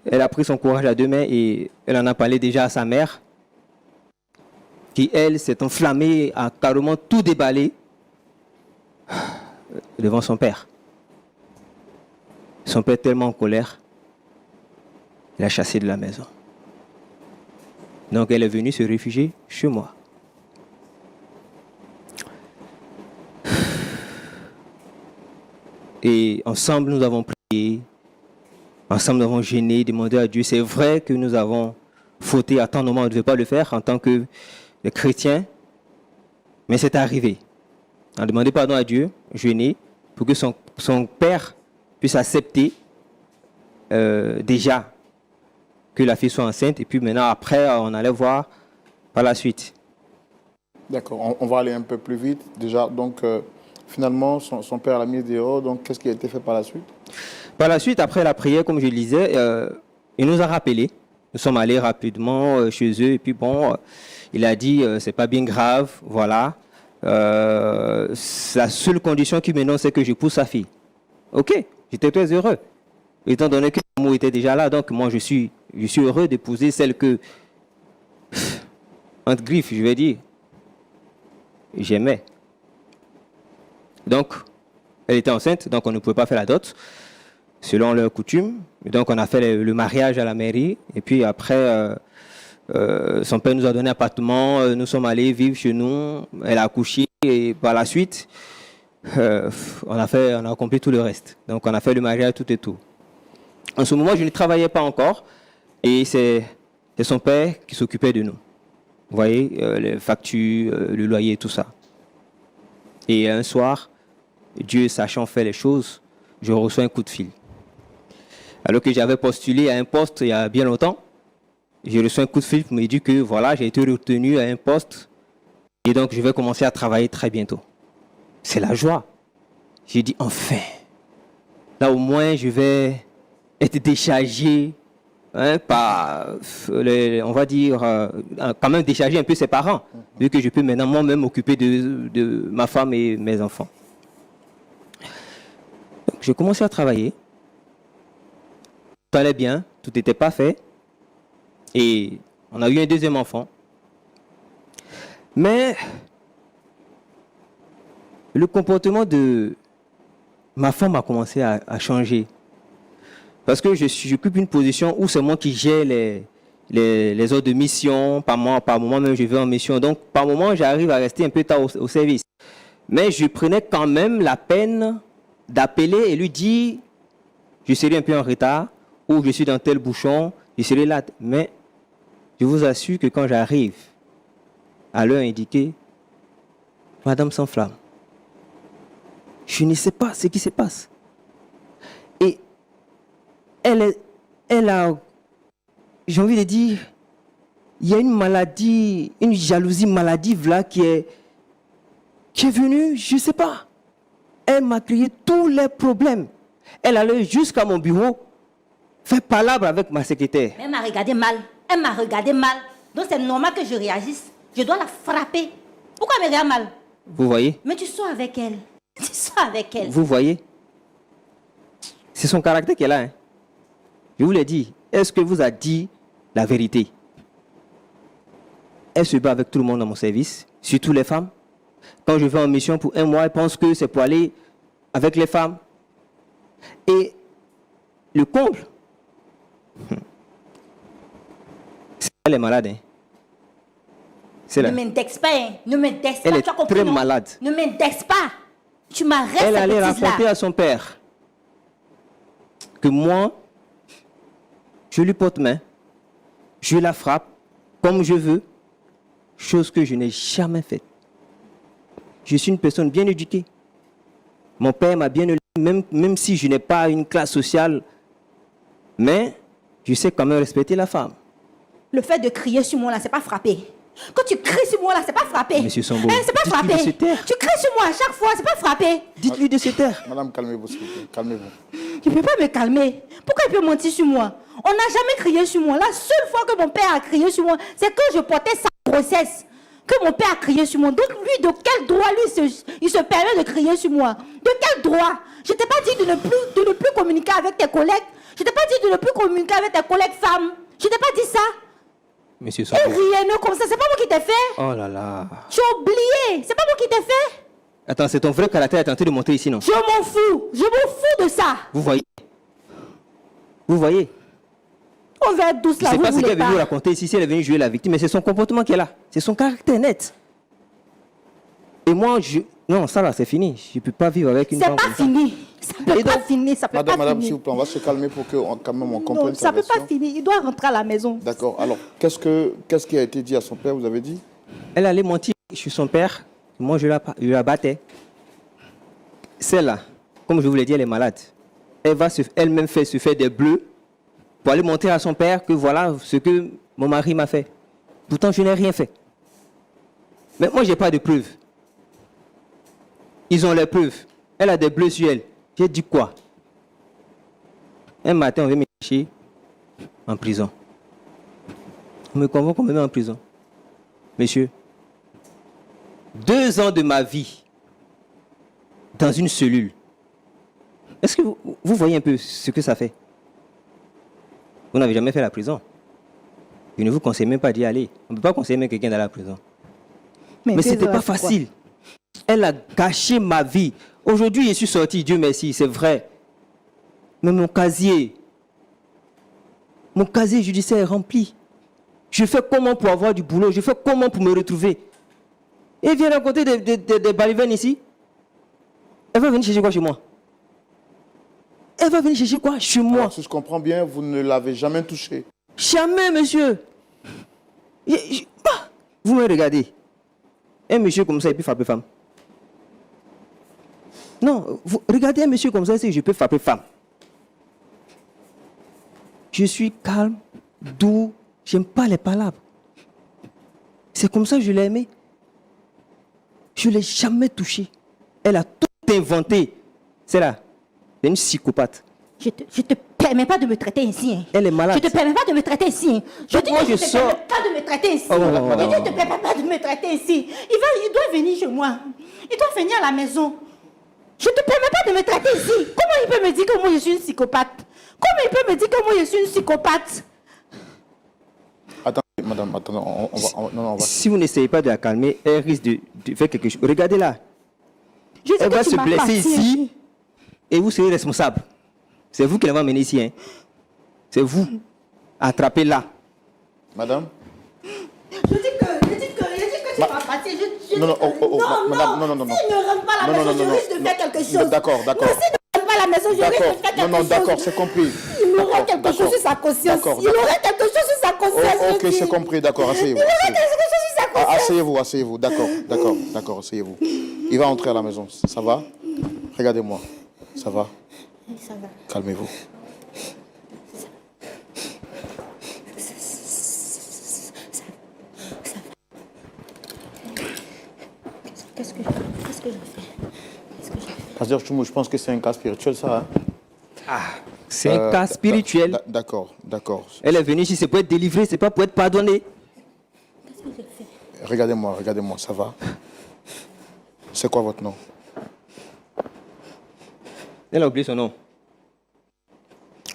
elle a pris son courage à deux mains et elle en a parlé déjà à sa mère, qui, elle, s'est enflammée, a carrément tout déballé devant son père. Son père tellement en colère, il a chassé de la maison. Donc elle est venue se réfugier chez moi. Et ensemble, nous avons prié, ensemble, nous avons gêné, demandé à Dieu. C'est vrai que nous avons fauté à tant de moments, on ne devait pas le faire en tant que chrétiens, mais c'est arrivé. On a demandé pardon à Dieu, gêné, pour que son père puisse accepter déjà que la fille soit enceinte, et puis maintenant, après, on allait voir par la suite. D'accord, on va aller un peu plus vite. Déjà, donc, finalement, son père l'a mis dehors. Donc, qu'est-ce qui a été fait par la suite? Par la suite, après la prière, comme je le disais, il nous a rappelé. Nous sommes allés rapidement chez eux. Et puis, bon, il a dit, c'est pas bien grave, voilà. La seule condition qui maintenant, c'est que je pousse sa fille. OK, j'étais très heureux. Étant donné que l'amour était déjà là, donc moi, je suis heureux d'épouser celle que, entre griffes, je vais dire, j'aimais. Donc, elle était enceinte, donc on ne pouvait pas faire la dot, selon leur coutume. Et donc, on a fait le mariage à la mairie. Et puis après, son père nous a donné un appartement. Nous sommes allés vivre chez nous. Elle a accouché. Et par la suite, on a accompli tout le reste. Donc, on a fait le mariage, tout et tout. En ce moment, je ne travaillais pas encore. Et c'est son père qui s'occupait de nous. Vous voyez, les factures, le loyer, tout ça. Et un soir, Dieu sachant faire les choses, je reçois un coup de fil. Alors que j'avais postulé à un poste il y a bien longtemps, j'ai reçu un coup de fil pour me dire que voilà, j'ai été retenu à un poste et donc je vais commencer à travailler très bientôt. C'est la joie. J'ai dit enfin, là au moins je vais être déchargé par, on va dire, quand même décharger un peu ses parents, vu que je peux maintenant moi-même m'occuper de ma femme et mes enfants. Donc, j'ai commencé à travailler. Tout allait bien, tout était parfait. Et on a eu un deuxième enfant. Mais le comportement de ma femme a commencé à changer. Parce que j'occupe une position où c'est moi qui gère les ordres de mission. Par moment même, je vais en mission. Donc, par moment, j'arrive à rester un peu tard au service. Mais je prenais quand même la peine d'appeler et lui dire, je serai un peu en retard, ou je suis dans tel bouchon, je serai là. Mais je vous assure que quand j'arrive à l'heure indiquée, Madame s'enflamme. Je ne sais pas ce qui se passe. Et elle a, j'ai envie de dire, il y a une maladie, une jalousie maladive là qui est venue, je ne sais pas. Elle m'a créé tous les problèmes. Elle allait jusqu'à mon bureau faire palabre avec ma secrétaire. Elle m'a regardé mal. Elle m'a regardé mal. Donc c'est normal que je réagisse. Je dois la frapper. Pourquoi elle me regarde mal? Vous voyez? Mais tu sors avec elle. Tu sors avec elle. Vous voyez? C'est son caractère qu'elle a. Hein. Je vous l'ai dit. Est-ce que vous a dit la vérité? Elle se bat avec tout le monde dans mon service, surtout les femmes. Quand je vais en mission pour 1 mois, elle pense que c'est pour aller avec les femmes. Et le comble, elle est malade. Hein. C'est là. Ne m'indexe pas. Hein. Ne m'indexe pas. Elle est tu as compris, très non? malade. Ne m'indexe pas. Tu m'arrêtes. Elle allait raconter à son père que moi, je lui porte main, je la frappe comme je veux, chose que je n'ai jamais faite. Je suis une personne bien éduquée. Mon père m'a bien élevé, même si je n'ai pas une classe sociale, mais je sais quand même respecter la femme. Le fait de crier sur moi là, c'est pas frapper. Quand tu cries sur moi là, c'est pas frapper. Monsieur Sambo, c'est pas frapper. de se taire. Tu cries sur moi à chaque fois, c'est pas frapper. Dites-lui de se taire. Madame, calmez-vous, s'il vous plaît. Calmez-vous. Il ne peut pas me calmer. Pourquoi il peut mentir sur moi? On n'a jamais crié sur moi. La seule fois que mon père a crié sur moi, c'est quand je portais sa grossesse. Que mon père a crié sur moi. Donc lui, de quel droit il se permet de crier sur moi? De quel droit? Je t'ai pas dit de ne plus communiquer avec tes collègues. Je t'ai pas dit de ne plus communiquer avec tes collègues femmes. Je t'ai pas dit ça. Monsieur Et Sambo. rien comme ça, c'est pas moi qui t'ai fait. Oh là là. Tu as oublié. C'est pas moi qui t'ai fait. Attends, c'est ton vrai caractère est en train de montrer ici, non? Je m'en fous. Je m'en fous de ça. Vous voyez? Vous voyez? On va être douce Je là. ne sais Vous pas ce voulez qu'elle veut nous pas. raconter ici, si elle est venue jouer la victime, mais c'est son comportement qu'elle a. C'est son caractère net. Et moi, non, ça là, c'est fini. Je ne peux pas vivre avec une femme C'est pas comme ça. fini. Ça peut Et pas donc, finir. Ça peut Madame, pas madame, s'il finir. vous plaît, on va se calmer pour quand même on comprenne Non, sa ça peut version. pas finir. Il doit rentrer à la maison. D'accord. Alors, qu'est-ce qui a été dit à son père, vous avez dit? Elle allait mentir sur son père. Moi, je la battais. Celle-là, comme je vous l'ai dit, elle est malade. Elle va elle-même se faire des bleus pour aller montrer à son père que voilà ce que mon mari m'a fait. Pourtant, je n'ai rien fait. Mais moi, je n'ai pas de preuves. Ils ont les preuves. Elle a des bleus sur elle. J'ai dit quoi? Un matin, on vient me chercher en prison. On me convoque, on me met en prison. Monsieur, 2 ans de ma vie dans une cellule. Est-ce que vous voyez un peu ce que ça fait? Vous n'avez jamais fait la prison. Je ne vous conseille même pas d'y aller. On ne peut pas conseiller même quelqu'un d'aller à la prison. Mais ce n'était pas facile. Elle a gâché ma vie. Aujourd'hui, je suis sorti, Dieu merci, c'est vrai. Mais mon casier judiciaire est rempli. Je fais comment pour avoir du boulot? Je fais comment pour me retrouver? Et elle vient raconter des balivernes ici. Elle va venir chercher quoi chez moi? Elle va venir chercher quoi chez moi? Alors, si je comprends bien, vous ne l'avez jamais touché. Jamais, monsieur. Vous me regardez. Un monsieur comme ça, il peut frapper femme. Non, regardez un monsieur comme ça, c'est que je peux frapper femme. Je suis calme, doux, j'aime pas les palabres. C'est comme ça que je l'ai aimé. Je ne l'ai jamais touché. Elle a tout inventé. C'est là. C'est une psychopathe. Je te permets pas de me traiter ainsi. Hein. Elle est malade. Je te permets pas de me traiter ainsi. Hein. Je dis moi, que je je te sors. permets pas de me traiter ainsi. Oh, Je dis que je te permets pas de me traiter ainsi. Il doit venir chez moi. Il doit venir à la maison. Je te permets pas de me traiter ici. Comment il peut me dire que moi je suis une psychopathe? Comment il peut me dire que moi je suis une psychopathe? Attendez, madame, attendez, on va. Si vous n'essayez pas de la calmer, elle risque de faire quelque chose. Regardez là. Je sais Elle que va tu se m'as blesser parti. ici et vous serez responsable. C'est vous qui l'avez emmené ici. Hein. C'est vous. Attrapez-la. Madame? Je dis que tu vas partir. Non, madame, non. S'il ne rentre pas à la maison, je risque de faire quelque chose. D'accord. Non, s'il ne rentre pas à la maison, je risque de faire quelque chose. D'accord, c'est compris. Il aurait quelque chose sur sa conscience. Il aurait quelque chose sur sa conscience. Ok, c'est compris, d'accord, asseyez-vous. Il aurait quelque chose sur sa conscience. Asseyez-vous, d'accord, asseyez-vous. Il va entrer à la maison, ça va? Regardez-moi, ça va? Ça va. Calmez-vous. Qu'est-ce que je fais? Pasteur Choumou, je pense que c'est un cas spirituel, ça. Hein? C'est un cas spirituel. D'accord. Elle est venue ici, c'est pour être délivrée, c'est pas pour être pardonnée. Qu'est-ce que j'ai fait? Regardez-moi, ça va? C'est quoi votre nom? Elle a oublié son nom.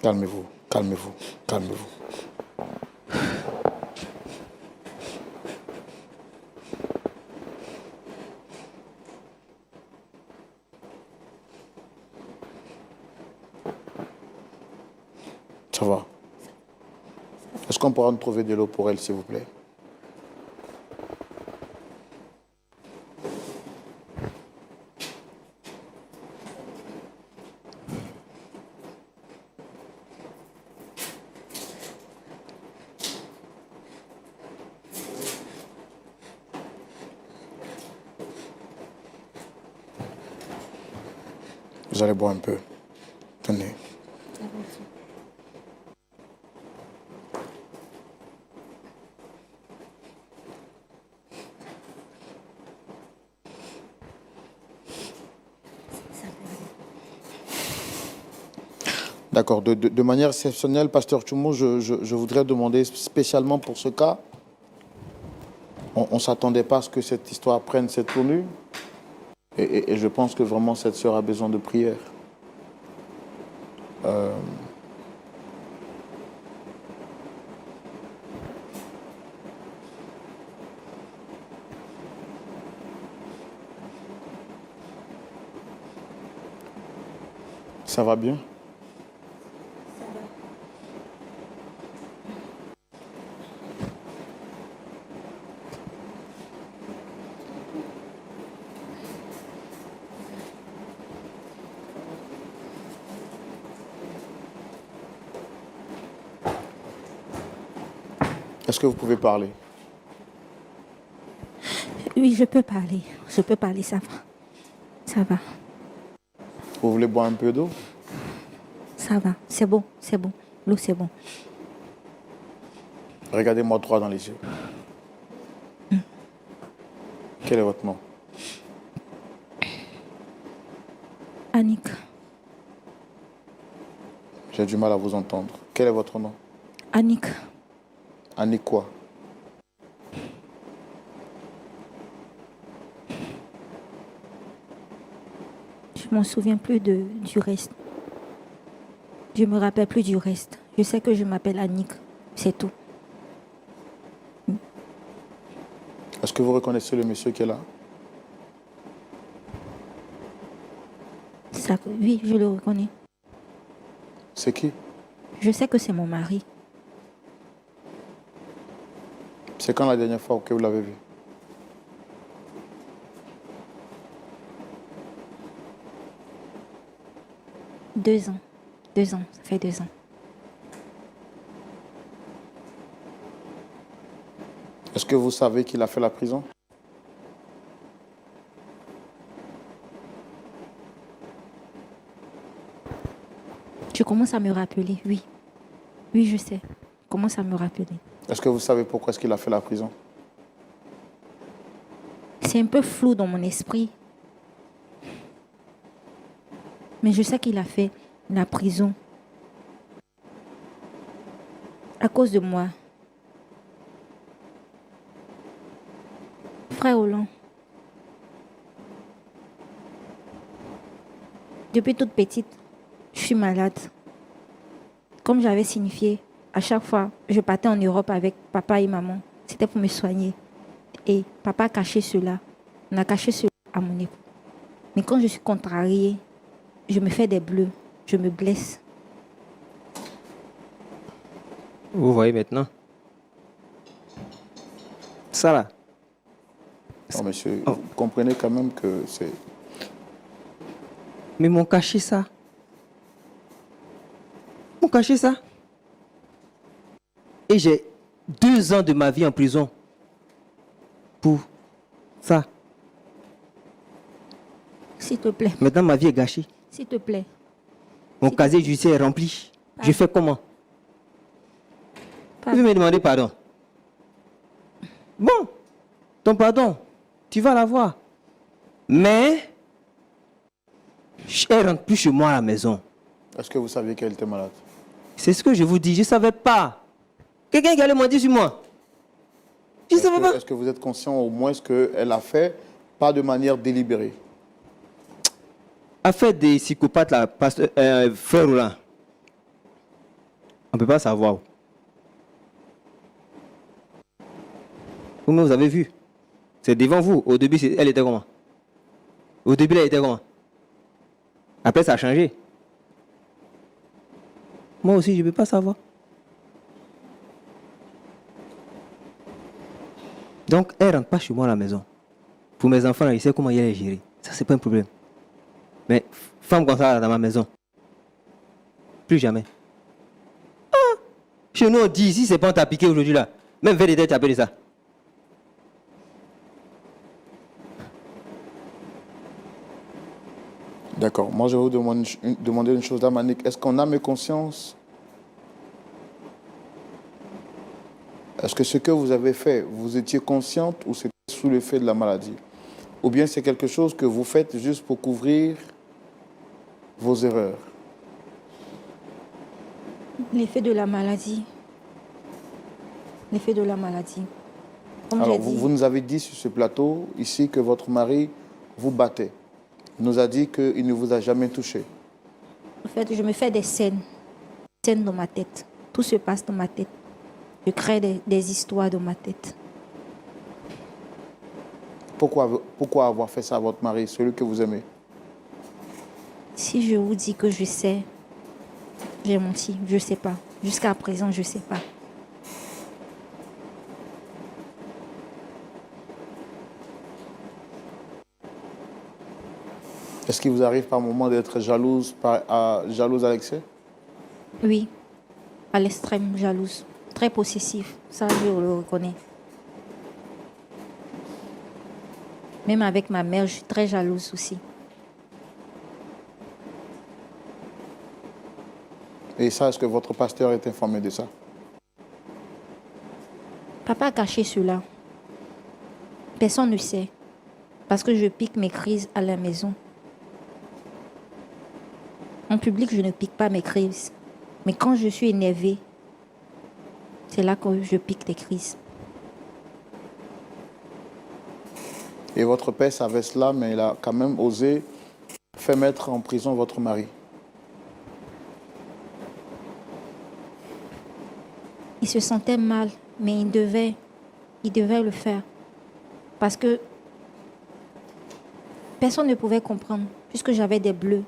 Calmez-vous. Ça va. Est-ce qu'on pourra nous trouver de l'eau pour elle, s'il vous plaît? Vous allez boire un peu. Tenez. D'accord. De manière exceptionnelle, Pasteur Choumou, je voudrais demander spécialement pour ce cas, on ne s'attendait pas à ce que cette histoire prenne cette tournure. Et je pense que vraiment cette sœur a besoin de prière. Ça va bien? Est-ce que vous pouvez parler? Oui, je peux parler, ça va. Ça va, Vous voulez boire un peu d'eau? ça va. C'est bon. L'eau, c'est bon. Regardez-moi droit dans les yeux. Quel est votre nom? Annick, J'ai du mal à vous entendre. Quel est votre nom? Annick, Annick quoi? je m'en souviens plus du reste. Je me rappelle plus du reste. Je sais que je m'appelle Annick, c'est tout. Est-ce que vous reconnaissez le monsieur qui est là? Oui, je le reconnais. C'est qui? Je sais que c'est mon mari. C'est quand la dernière fois que vous l'avez vu? Deux ans, ça fait 2 ans. Est-ce que vous savez qu'il a fait la prison? Je commence à me rappeler, oui. Oui, je sais. Je commence à me rappeler. Est-ce que vous savez pourquoi est-ce qu'il a fait la prison? C'est un peu flou dans mon esprit. Mais je sais qu'il a fait la prison à cause de moi. Frère Hollande, depuis toute petite, je suis malade. Comme j'avais signifié, à chaque fois, je partais en Europe avec papa et maman. C'était pour me soigner. Et papa a caché cela. On a caché cela à mon époux. Mais quand je suis contrariée, je me fais des bleus. Je me blesse. Vous voyez maintenant? Ça là. Non, monsieur, Oh. vous comprenez quand même que c'est... Mais m'ont caché ça. M'ont caché ça. Et j'ai 2 ans de ma vie en prison pour ça. S'il te plaît, Maintenant, ma vie est gâchée. s'il te plaît. Mon casier judiciaire est rempli. Je fais comment? Tu veux me demander pardon? Bon, ton pardon, tu vas l'avoir. Mais, elle rentre plus chez moi à la maison. Est-ce que vous saviez qu'elle était malade? C'est ce que je vous dis, je ne savais pas. Quelqu'un qui allait mentir sur moi. Je ne savais pas. Est-ce que vous êtes conscient au moins ce qu'elle a fait, pas de manière délibérée? Affaire des psychopathes, là, frère Roland. On ne peut pas savoir. Vous-même, vous avez vu. C'est devant vous. Au début, elle était comment? Au début, elle était comment? Après, ça a changé. Moi aussi, je ne peux pas savoir. Donc, elle ne rentre pas chez moi à la maison. Pour mes enfants, là, ils savent comment il est géré. Ça, c'est pas un problème. Mais femme comme ça dans ma maison, plus jamais. Ah, chez nous, on dit, si c'est pas on t'a piqué aujourd'hui là, même VDD t'a appelé ça. D'accord. Moi, je vais vous demander une chose là, Manik. Est-ce qu'on a mes consciences? Est-ce que ce que vous avez fait, vous étiez consciente ou c'était sous l'effet de la maladie? Ou bien c'est quelque chose que vous faites juste pour couvrir vos erreurs? L'effet de la maladie. L'effet de la maladie. Comme Alors, j'ai dit, vous nous avez dit sur ce plateau, ici, que votre mari vous battait. Il nous a dit qu'il ne vous a jamais touché. en fait, je me fais des scènes dans ma tête. Tout se passe dans ma tête. Je crée des histoires dans ma tête. Pourquoi avoir fait ça à votre mari, celui que vous aimez? Si je vous dis que je sais, j'ai menti. Je ne sais pas. Jusqu'à présent, je ne sais pas. Est-ce qu'il vous arrive par moment d'être jalouse à l'excès? Oui, à l'extrême jalouse. Très possessif. Ça, je le reconnais. Même avec ma mère, je suis très jalouse aussi. Et ça, est-ce que votre pasteur est informé de ça? Papa a caché cela. Personne ne sait. Parce que je pique mes crises à la maison. En public, je ne pique pas mes crises. Mais quand je suis énervée, c'est là que je pique des crises. Et votre père savait cela, mais il a quand même osé faire mettre en prison votre mari. Il se sentait mal, mais il devait le faire. Parce que personne ne pouvait comprendre, puisque j'avais des bleus.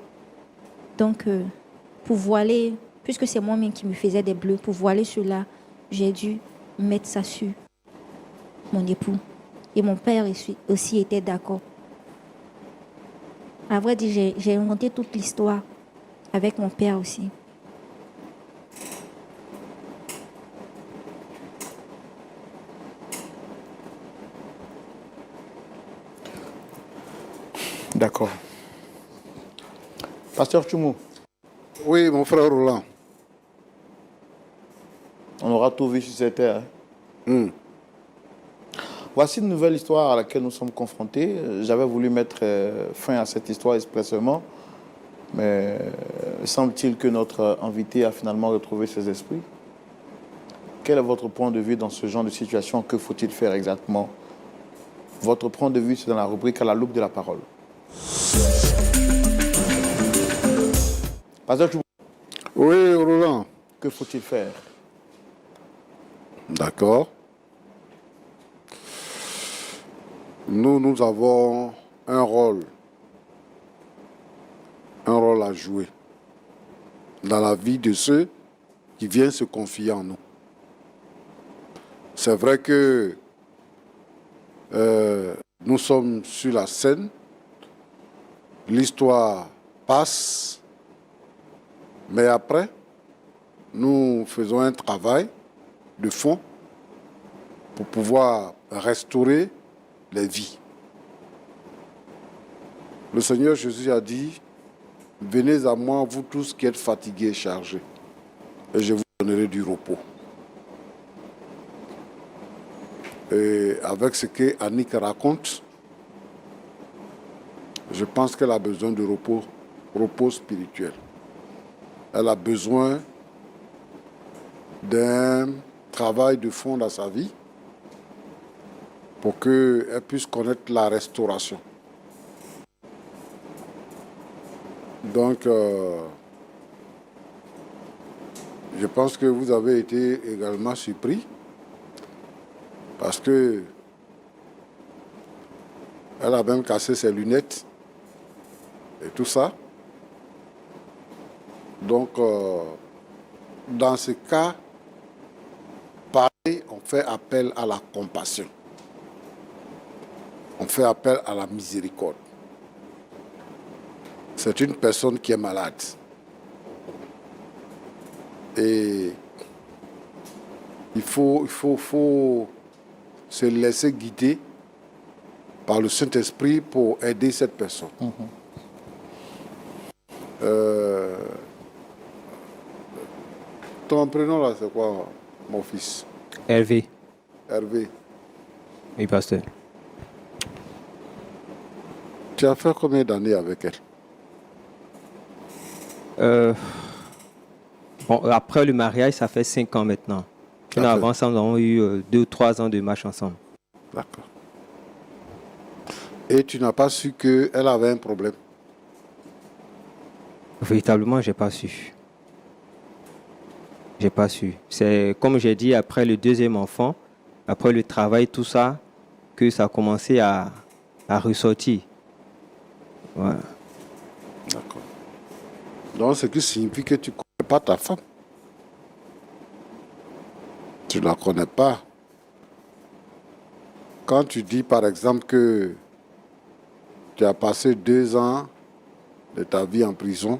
Donc, pour voiler, puisque c'est moi-même qui me faisais des bleus, pour voiler cela, j'ai dû mettre ça sur mon époux. Et mon père aussi était d'accord. À vrai dire, j'ai inventé toute l'histoire avec mon père aussi. D'accord. Pasteur Tchoumou, Oui, mon frère Roland. on aura tout vu sur cette terre. Hmm. Voici une nouvelle histoire à laquelle nous sommes confrontés. J'avais voulu mettre fin à cette histoire expressément, mais semble-t-il que notre invité a finalement retrouvé ses esprits. Quel est votre point de vue dans ce genre de situation? Que faut-il faire exactement? Votre point de vue, c'est dans la rubrique à la loupe de la parole. Pasteur Tchoumou, Oui, Roland. que faut-il faire? D'accord. Nous avons un rôle à jouer dans la vie de ceux qui viennent se confier en nous. C'est vrai que Nous sommes sur la scène. L'histoire passe. Mais après, nous faisons un travail de fond pour pouvoir restaurer les vies. Le Seigneur Jésus a dit, « Venez à moi, vous tous qui êtes fatigués et chargés, et je vous donnerai du repos. » Et avec ce que Annick raconte, je pense qu'elle a besoin de repos spirituel. Elle a besoin d'un travail de fond dans sa vie pour qu'elle puisse connaître la restauration. Donc, je pense que vous avez été également surpris parce que elle a même cassé ses lunettes et tout ça. Donc, dans ce cas, pareil, on fait appel à la compassion. On fait appel à la miséricorde. C'est une personne qui est malade. Et il faut se laisser guider par le Saint-Esprit pour aider cette personne. Ton prénom là, c'est quoi, mon fils? Hervé. Hervé. Oui, pasteur. Tu as fait combien d'années avec elle? Bon, après le mariage, ça fait 5 ans maintenant. Sinon, avant ça, nous avons eu 2 ou 3 ans de marche ensemble. D'accord. Et tu n'as pas su qu'elle avait un problème? Véritablement, je n'ai pas su. J'ai pas su. C'est comme j'ai dit, après le deuxième enfant, après le travail, tout ça, que ça a commencé à ressortir. Ouais. D'accord. Donc, ce qui signifie que tu ne connais pas ta femme. Tu ne la connais pas. Quand tu dis, par exemple, que tu as passé 2 ans de ta vie en prison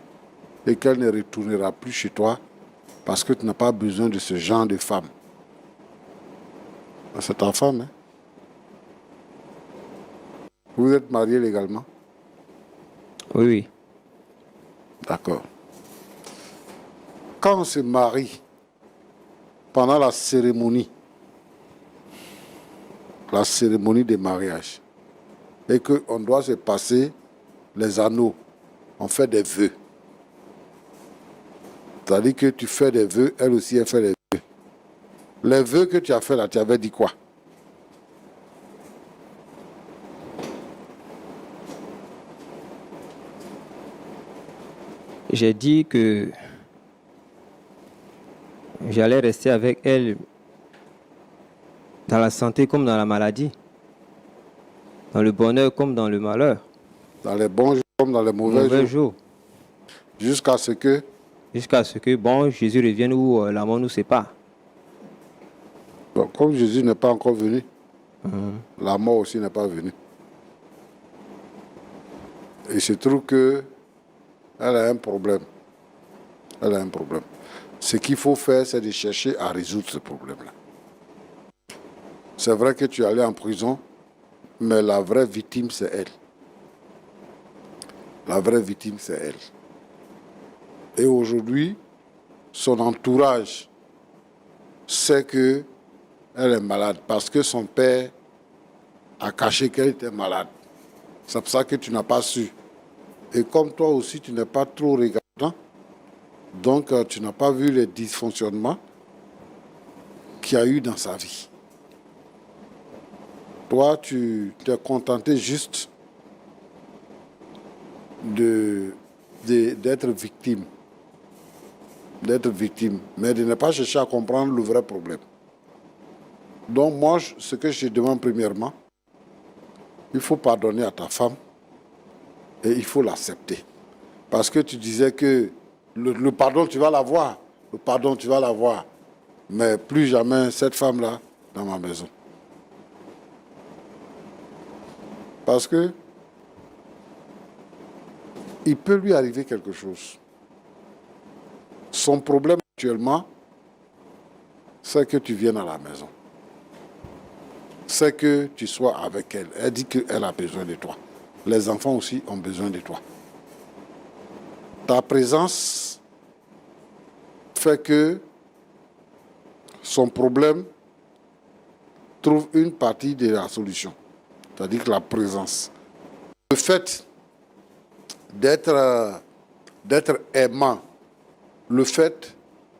et qu'elle ne retournera plus chez toi parce que tu n'as pas besoin de ce genre de femme. C'est ta femme, hein? Vous êtes mariés légalement? Oui, oui. D'accord. Quand on se marie, pendant la cérémonie de mariage, et qu'on doit se passer les anneaux, on fait des vœux. C'est-à-dire que tu fais des vœux, elle aussi elle fait des vœux. Les vœux que tu as fait là, tu avais dit quoi? J'ai dit que j'allais rester avec elle dans la santé comme dans la maladie, dans le bonheur comme dans le malheur, Dans les bons jours comme dans les mauvais jours. Jusqu'à ce que bon, Jésus revienne ou la mort nous sépare. Bon, comme Jésus n'est pas encore venu, la mort aussi n'est pas venue. Et il se trouve qu'elle a un problème. Elle a un problème. Ce qu'il faut faire, c'est de chercher à résoudre ce problème-là. C'est vrai que tu es allé en prison, mais la vraie victime, c'est elle. La vraie victime, c'est elle. Et aujourd'hui, son entourage sait qu'elle est malade parce que son père a caché qu'elle était malade. C'est pour ça que tu n'as pas su. Et comme toi aussi, tu n'es pas trop regardant, donc tu n'as pas vu les dysfonctionnements qu'il y a eu dans sa vie. Toi, tu t'es contenté juste d'être victime. D'être victime, mais de ne pas chercher à comprendre le vrai problème. Donc moi, ce que je te demande premièrement, il faut pardonner à ta femme et il faut l'accepter. Parce que tu disais que le pardon, tu vas l'avoir. Le pardon, tu vas l'avoir. Mais plus jamais cette femme-là dans ma maison. Parce que il peut lui arriver quelque chose. Son problème actuellement, c'est que tu viennes à la maison. C'est que tu sois avec elle. Elle dit qu'elle a besoin de toi. Les enfants aussi ont besoin de toi. Ta présence fait que son problème trouve une partie de la solution. C'est-à-dire que la présence. Le fait d'être aimant, le fait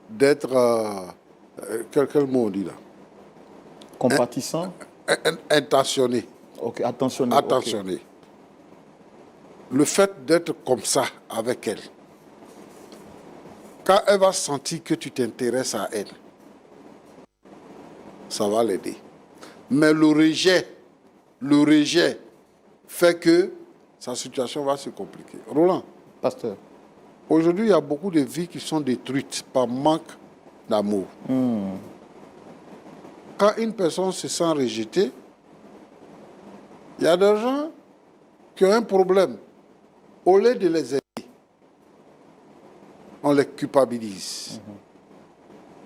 d'être... quel mot on dit là? Compatissant. Intentionné. Ok, attentionné. Attentionné. Ok. Le fait d'être comme ça avec elle, quand elle va sentir que tu t'intéresses à elle, ça va l'aider. Mais le rejet fait que sa situation va se compliquer. Roland, Pasteur. aujourd'hui, il y a beaucoup de vies qui sont détruites par manque d'amour. Quand une personne se sent rejetée, il y a des gens qui ont un problème. Au lieu de les aider, on les culpabilise.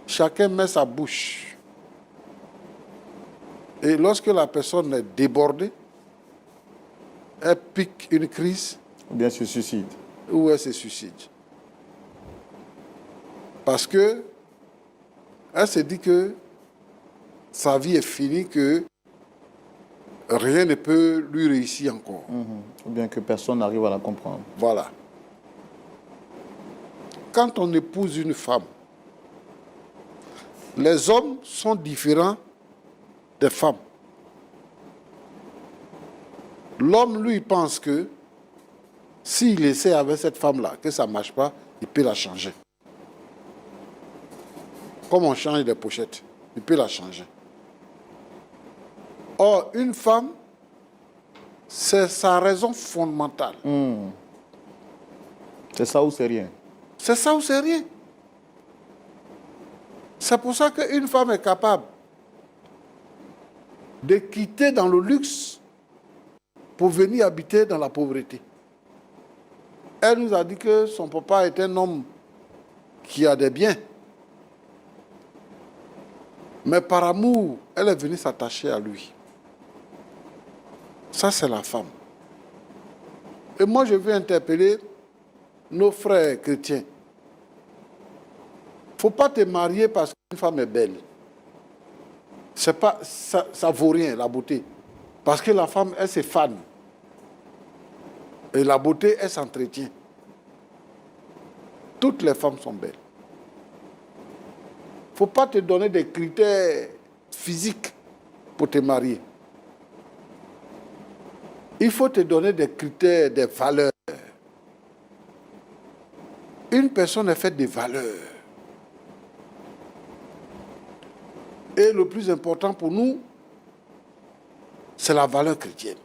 Chacun met sa bouche. Et lorsque la personne est débordée, elle pique une crise. Ou bien se suicide. Ou elle se suicide. Parce que elle se dit que sa vie est finie, que rien ne peut lui réussir encore. Ou bien que personne n'arrive à la comprendre. Voilà. Quand on épouse une femme, les hommes sont différents des femmes. L'homme, lui, pense que s'il essaie avec cette femme-là, que ça ne marche pas, il peut la changer. Comme on change des pochettes, il peut la changer. Or, une femme, c'est sa raison fondamentale. C'est ça ou c'est rien? C'est ça ou c'est rien. C'est pour ça qu'une femme est capable de quitter dans le luxe pour venir habiter dans la pauvreté. Elle nous a dit que son papa est un homme qui a des biens. Mais par amour, elle est venue s'attacher à lui. Ça, c'est la femme. Et moi, je veux interpeller nos frères chrétiens. Il ne faut pas te marier parce qu'une femme est belle. C'est pas, ça ne vaut rien, la beauté. Parce que la femme, elle se fane. Et la beauté, elle s'entretient. Toutes les femmes sont belles. Il ne faut pas te donner des critères physiques pour te marier. Il faut te donner des critères, des valeurs. Une personne est faite de valeurs. Et le plus important pour nous, c'est la valeur chrétienne.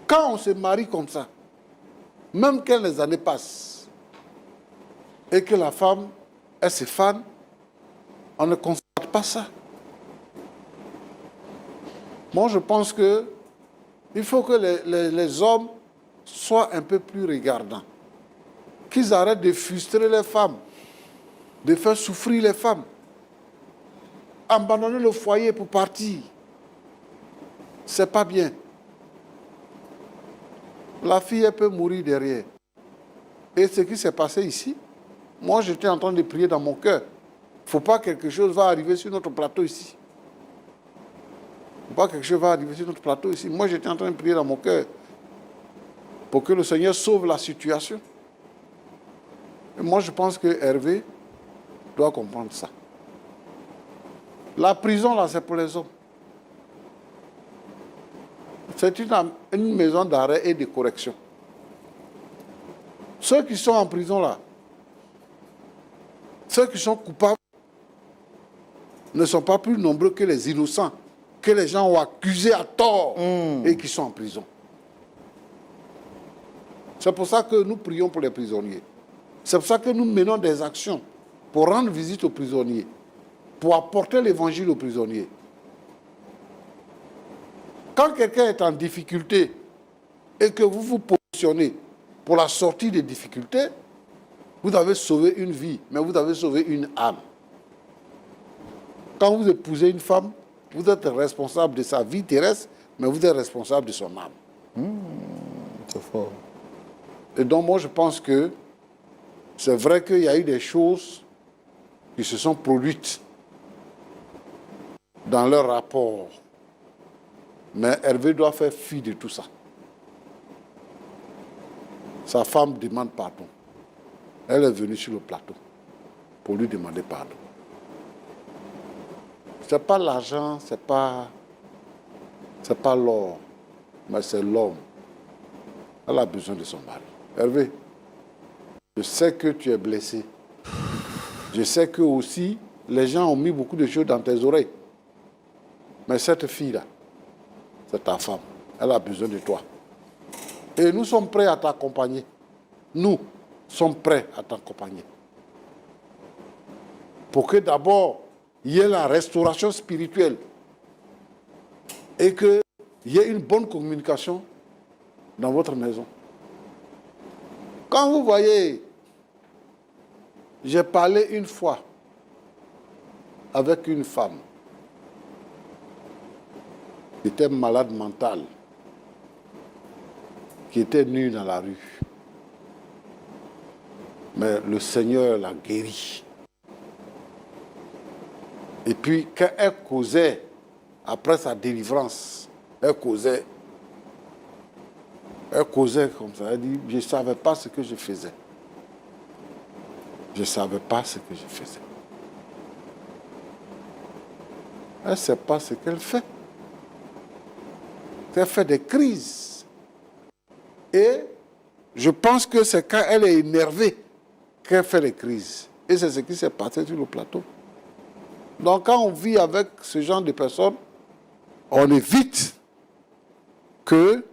Quand on se marie comme ça, même quand les années passent, et que la femme, elle se fane, on ne constate pas ça. Moi, je pense que il faut que les hommes soient un peu plus regardants. Qu'ils arrêtent de frustrer les femmes, de faire souffrir les femmes. Abandonner le foyer pour partir, c'est pas bien. La fille, elle peut mourir derrière. Et ce qui s'est passé ici, moi, j'étais en train de prier dans mon cœur. Il ne faut pas que quelque chose va arriver sur notre plateau ici. Il ne faut pas que quelque chose va arriver sur notre plateau ici. Moi, j'étais en train de prier dans mon cœur pour que le Seigneur sauve la situation. Et moi, je pense que Hervé doit comprendre ça. La prison, là, c'est pour les hommes. C'est une maison d'arrêt et de correction. Ceux qui sont en prison, là, ceux qui sont coupables ne sont pas plus nombreux que les innocents, que les gens ont accusés à tort et qui sont en prison. C'est pour ça que nous prions pour les prisonniers. C'est pour ça que nous menons des actions pour rendre visite aux prisonniers, pour apporter l'évangile aux prisonniers. quand quelqu'un est en difficulté et que vous vous positionnez pour la sortie des difficultés, vous avez sauvé une vie, mais vous avez sauvé une âme. Quand vous épousez une femme, vous êtes responsable de sa vie terrestre, mais vous êtes responsable de son âme. C'est fort. Et donc moi je pense que c'est vrai qu'il y a eu des choses qui se sont produites dans leur rapport. Mais Hervé doit faire fi de tout ça. Sa femme demande pardon. Elle est venue sur le plateau pour lui demander pardon. Ce n'est pas l'argent, ce n'est pas l'or, mais c'est l'homme. Elle a besoin de son mari. Hervé, je sais que tu es blessé. Je sais que aussi, les gens ont mis beaucoup de choses dans tes oreilles. Mais cette fille-là, c'est ta femme. Elle a besoin de toi. Et nous sommes prêts à t'accompagner. Nous sommes prêts à t'accompagner. Pour que d'abord, il y ait la restauration spirituelle. Et qu'il y ait une bonne communication dans votre maison. Quand vous voyez, j'ai parlé une fois avec une femme qui était malade mentale, qui était nue dans la rue. Mais le Seigneur l'a guérie. Et puis, quand elle causait, après sa délivrance, elle causait comme ça. Elle dit, je ne savais pas ce que je faisais. Je ne savais pas ce que je faisais. Elle ne sait pas ce qu'elle fait. Elle fait des crises. Et je pense que c'est quand elle est énervée qu'elle fait des crises. Et c'est ce qui s'est passé sur le plateau. Donc quand on vit avec ce genre de personnes, on évite que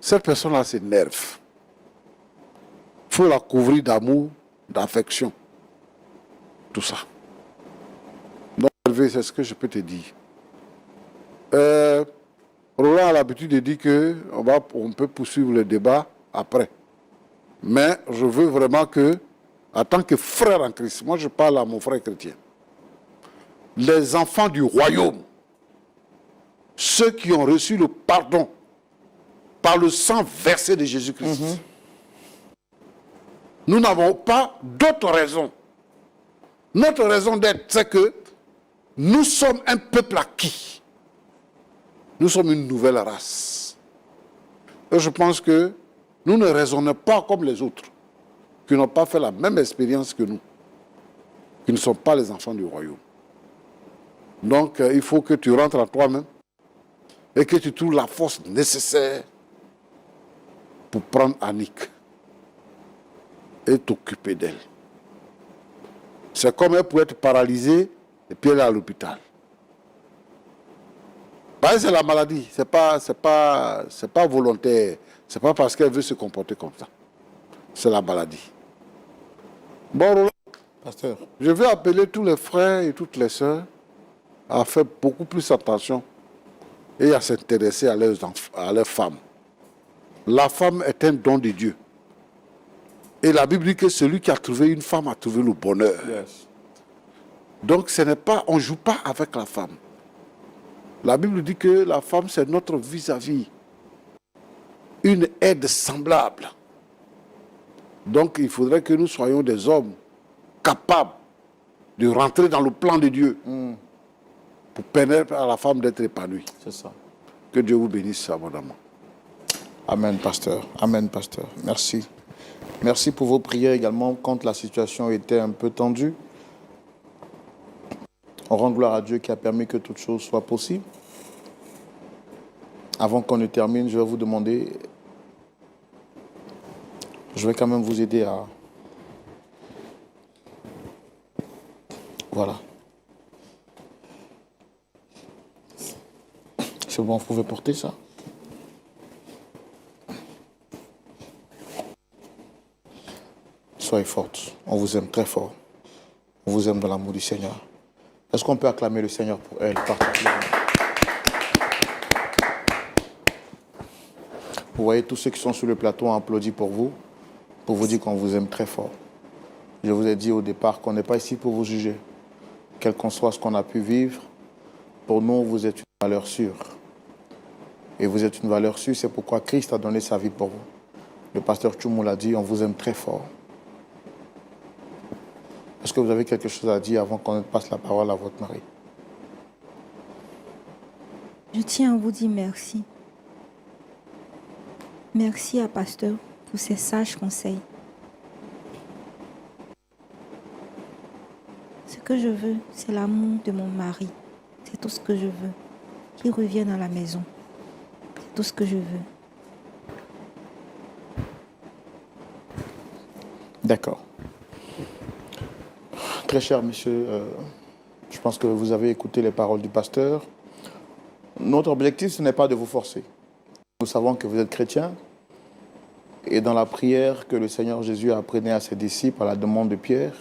cette personne-là s'énerve. Il faut la couvrir d'amour, d'affection. Tout ça. Donc, Hervé, c'est ce que je peux te dire. Roland a l'habitude de dire qu'on peut poursuivre le débat après. Mais je veux vraiment que, en tant que frère en Christ, moi je parle à mon frère chrétien, les enfants du royaume, ceux qui ont reçu le pardon par le sang versé de Jésus-Christ, nous n'avons pas d'autre raison. Notre raison d'être, c'est que nous sommes un peuple acquis. Nous sommes une nouvelle race. Et je pense que nous ne raisonnons pas comme les autres, qui n'ont pas fait la même expérience que nous, qui ne sont pas les enfants du royaume. Donc, il faut que tu rentres en toi-même et que tu trouves la force nécessaire pour prendre Annick et t'occuper d'elle. C'est comme elle pourrait être paralysée et puis elle est à l'hôpital. C'est la maladie, c'est pas volontaire, c'est pas parce qu'elle veut se comporter comme ça. C'est la maladie. Bon, Roland, Pasteur. je vais appeler tous les frères et toutes les sœurs à faire beaucoup plus attention et à s'intéresser à leurs femmes. La femme est un don de Dieu. Et la Bible dit que celui qui a trouvé une femme a trouvé le bonheur. Yes. Donc on ne joue pas avec la femme. La Bible dit que la femme, c'est notre vis-à-vis, une aide semblable. Donc, il faudrait que nous soyons des hommes capables de rentrer dans le plan de Dieu pour permettre à la femme d'être épanouie. C'est ça. Que Dieu vous bénisse abondamment. Amen, pasteur. Amen, pasteur. Merci. Merci pour vos prières également quand la situation était un peu tendue. On rend gloire à Dieu qui a permis que toute chose soit possible. Avant qu'on ne termine, je vais vous demander, je vais quand même vous aider à... Voilà. C'est bon, vous pouvez porter ça. Soyez forte. On vous aime très fort. On vous aime dans l'amour du Seigneur. Est-ce qu'on peut acclamer le Seigneur pour elle particulièrement? Vous voyez, tous ceux qui sont sur le plateau ont applaudi pour vous dire qu'on vous aime très fort. Je vous ai dit au départ qu'on n'est pas ici pour vous juger. Quel qu'en soit ce qu'on a pu vivre, pour nous, vous êtes une valeur sûre. Et vous êtes une valeur sûre, c'est pourquoi Christ a donné sa vie pour vous. Le pasteur Tchoumou l'a dit, on vous aime très fort. Est-ce que vous avez quelque chose à dire avant qu'on passe la parole à votre mari? Je tiens à vous dire merci. Merci à pasteur pour ses sages conseils. Ce que je veux, c'est l'amour de mon mari. C'est tout ce que je veux. Qu'il revienne à la maison. C'est tout ce que je veux. D'accord. Très cher monsieur, je pense que vous avez écouté les paroles du pasteur. Notre objectif, ce n'est pas de vous forcer. Nous savons que vous êtes chrétien. Et dans la prière que le Seigneur Jésus a appris à ses disciples à la demande de Pierre,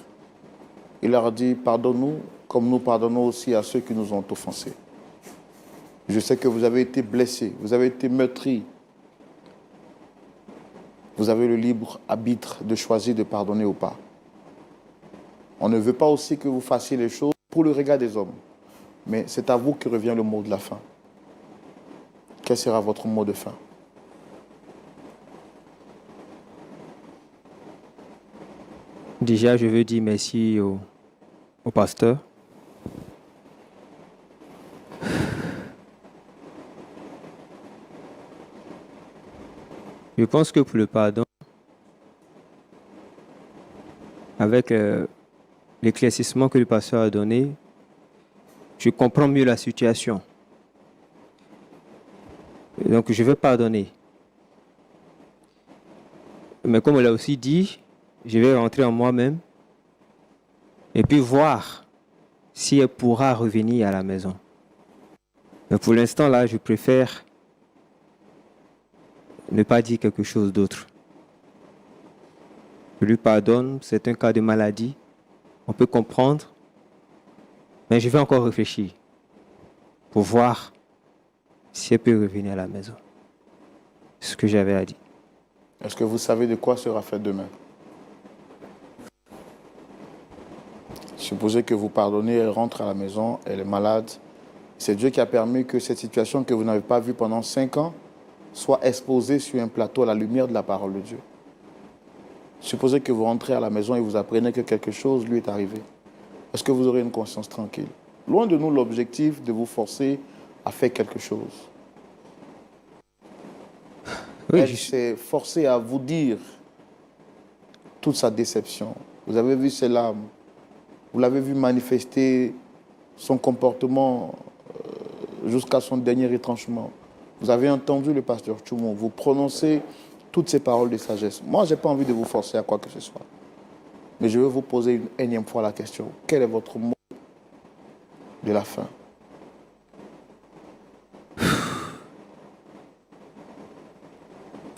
il leur a dit, pardonne-nous comme nous pardonnons aussi à ceux qui nous ont offensés. Je sais que vous avez été blessés, vous avez été meurtris. Vous avez le libre arbitre de choisir de pardonner ou pas. On ne veut pas aussi que vous fassiez les choses pour le regard des hommes. Mais c'est à vous que revient le mot de la fin. Quel sera votre mot de fin? Déjà, je veux dire merci au pasteur. Je pense que pour le pardon, avec l'éclaircissement que le pasteur a donné, je comprends mieux la situation. Donc, je veux pardonner. Mais comme on l'a aussi dit, je vais rentrer en moi-même et puis voir si elle pourra revenir à la maison. Mais pour l'instant, là, je préfère ne pas dire quelque chose d'autre. Je lui pardonne, c'est un cas de maladie, on peut comprendre, mais je vais encore réfléchir pour voir si elle peut revenir à la maison. C'est ce que j'avais à dire. Est-ce que vous savez de quoi sera fait demain? Supposez que vous pardonnez, elle rentre à la maison, elle est malade. C'est Dieu qui a permis que cette situation que vous n'avez pas vue pendant 5 ans soit exposée sur un plateau à la lumière de la parole de Dieu. Supposez que vous rentrez à la maison et vous apprenez que quelque chose lui est arrivé. Est-ce que vous aurez une conscience tranquille? Loin de nous l'objectif de vous forcer à faire quelque chose. Oui, Elle s'est forcée à vous dire toute sa déception. Vous avez vu ses larmes. Vous l'avez vu manifester son comportement jusqu'à son dernier retranchement. Vous avez entendu le pasteur Tchoumou, vous prononcez toutes ces paroles de sagesse. Moi, je n'ai pas envie de vous forcer à quoi que ce soit. Mais je veux vous poser une énième fois la question. Quel est votre mot de la fin?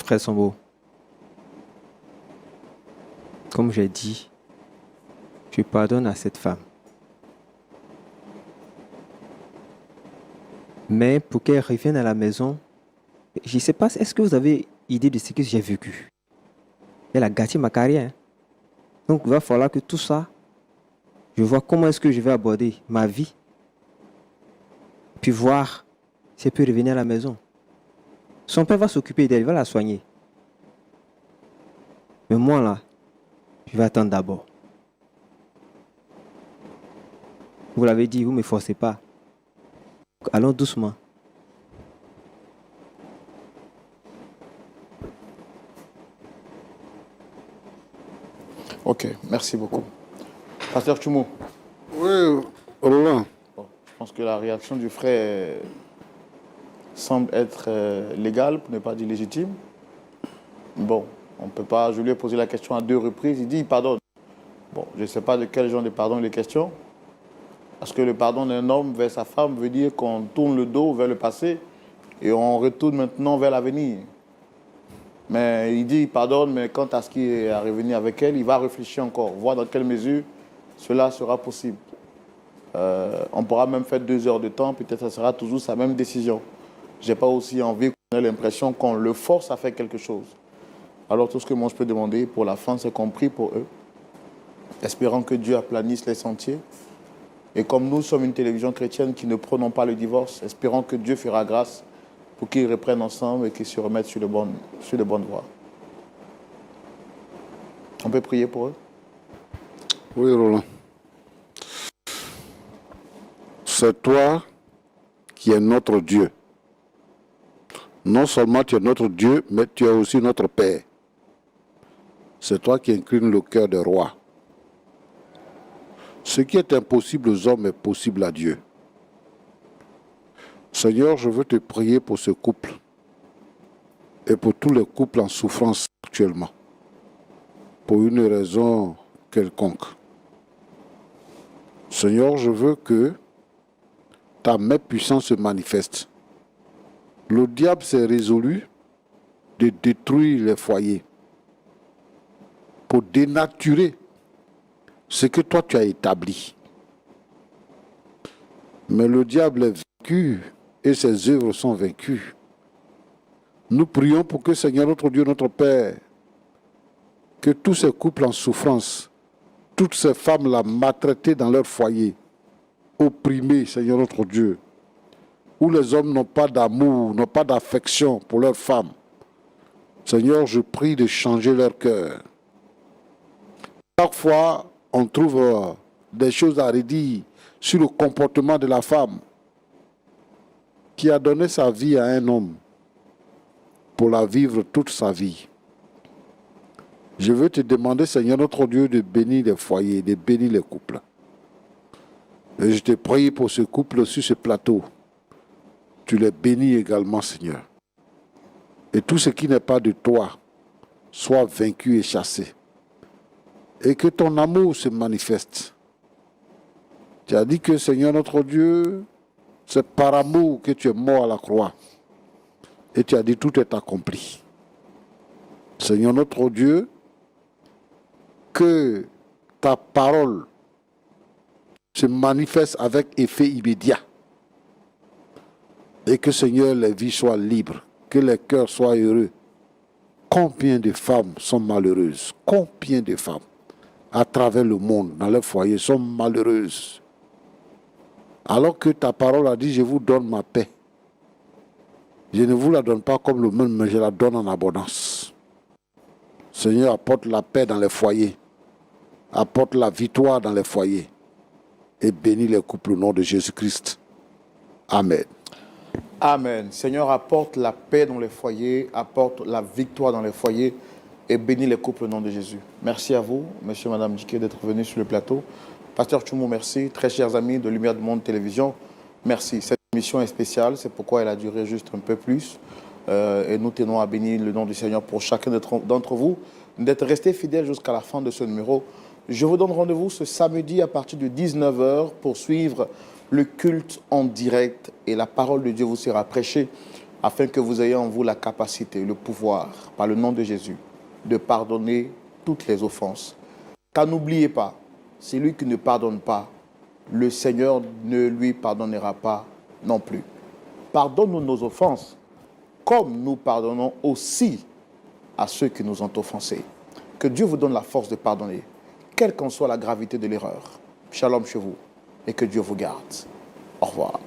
Frère Sambo, comme j'ai dit, je pardonne à cette femme. Mais pour qu'elle revienne à la maison, je ne sais pas, est-ce que vous avez idée de ce que j'ai vécu? Elle a gâté ma carrière. Donc il va falloir que tout ça, je vois comment est-ce que je vais aborder ma vie. Puis voir si elle peut revenir à la maison. Son père va s'occuper d'elle, il va la soigner. Mais moi là, je vais attendre d'abord. Vous l'avez dit, vous ne me forcez pas. Allons doucement. Ok, merci beaucoup. Pasteur Tchoumou. Oui, Roland. Bon, je pense que la réaction du frère semble être légale, pour ne pas dire légitime. Bon, on peut pas. Je lui ai posé la question à 2 reprises. Il dit il pardonne. Bon, je ne sais pas de quel genre de pardon il est question. Parce que le pardon d'un homme vers sa femme veut dire qu'on tourne le dos vers le passé et on retourne maintenant vers l'avenir. Mais il dit il pardonne, mais quant à ce qui est à revenir avec elle, il va réfléchir encore, voir dans quelle mesure cela sera possible. On pourra même faire 2 heures de temps, peut-être que ça sera toujours sa même décision. Je n'ai pas aussi envie que On a l'impression qu'on le force à faire quelque chose. Alors tout ce que moi je peux demander pour la fin, c'est qu'on prie pour eux, espérant que Dieu aplanisse les sentiers. Et comme nous sommes une télévision chrétienne qui ne prenons pas le divorce, espérons que Dieu fera grâce pour qu'ils reprennent ensemble et qu'ils se remettent sur de bonnes voies. On peut prier pour eux? Oui, Roland. C'est toi qui es notre Dieu. Non seulement tu es notre Dieu, mais tu es aussi notre Père. C'est toi qui inclines le cœur des rois. Ce qui est impossible aux hommes est possible à Dieu. Seigneur, je veux te prier pour ce couple et pour tous les couples en souffrance actuellement, pour une raison quelconque. Seigneur, je veux que ta main puissante se manifeste. Le diable s'est résolu de détruire les foyers pour dénaturer ce que toi tu as établi. Mais le diable est vaincu et ses œuvres sont vaincues. Nous prions pour que, Seigneur notre Dieu, notre Père, que tous ces couples en souffrance, toutes ces femmes-là maltraitées dans leur foyer, opprimées, Seigneur notre Dieu, où les hommes n'ont pas d'amour, n'ont pas d'affection pour leurs femmes. Seigneur, je prie de changer leur cœur. Parfois, on trouve des choses à redire sur le comportement de la femme qui a donné sa vie à un homme pour la vivre toute sa vie. Je veux te demander, Seigneur notre Dieu, de bénir les foyers, de bénir les couples. Et je te prie pour ce couple sur ce plateau. Tu les bénis également, Seigneur. Et tout ce qui n'est pas de toi soit vaincu et chassé. Et que ton amour se manifeste. Tu as dit que, Seigneur notre Dieu, c'est par amour que tu es mort à la croix. Et tu as dit tout est accompli. Seigneur notre Dieu, que ta parole se manifeste avec effet immédiat. Et que, Seigneur, les vies soient libres, que les cœurs soient heureux. Combien de femmes sont malheureuses? Combien de femmes à travers le monde, dans leur foyer, sont malheureuses? Alors que ta parole a dit, je vous donne ma paix. Je ne vous la donne pas comme le monde, mais je la donne en abondance. Seigneur, apporte la paix dans les foyers. Apporte la victoire dans les foyers. Et bénis les couples au nom de Jésus-Christ. Amen. Amen. Seigneur, apporte la paix dans les foyers, apporte la victoire dans les foyers et bénis les couples au nom de Jésus. Merci à vous, monsieur et madame Djiké, d'être venus sur le plateau. Pasteur Tchoumou, merci. Très chers amis de Lumière du Monde Télévision, merci. Cette émission est spéciale, c'est pourquoi elle a duré juste un peu plus. Et nous tenons à bénir le nom du Seigneur pour chacun d'entre vous, d'être restés fidèles jusqu'à la fin de ce numéro. Je vous donne rendez-vous ce samedi à partir de 19 h pour suivre le culte en direct et la parole de Dieu vous sera prêchée afin que vous ayez en vous la capacité, le pouvoir, par le nom de Jésus, de pardonner toutes les offenses. Car n'oubliez pas, celui qui ne pardonne pas, le Seigneur ne lui pardonnera pas non plus. Pardonne-nous nos offenses, comme nous pardonnons aussi à ceux qui nous ont offensés. Que Dieu vous donne la force de pardonner, quelle qu'en soit la gravité de l'erreur. Shalom chez vous et que Dieu vous garde. Au revoir.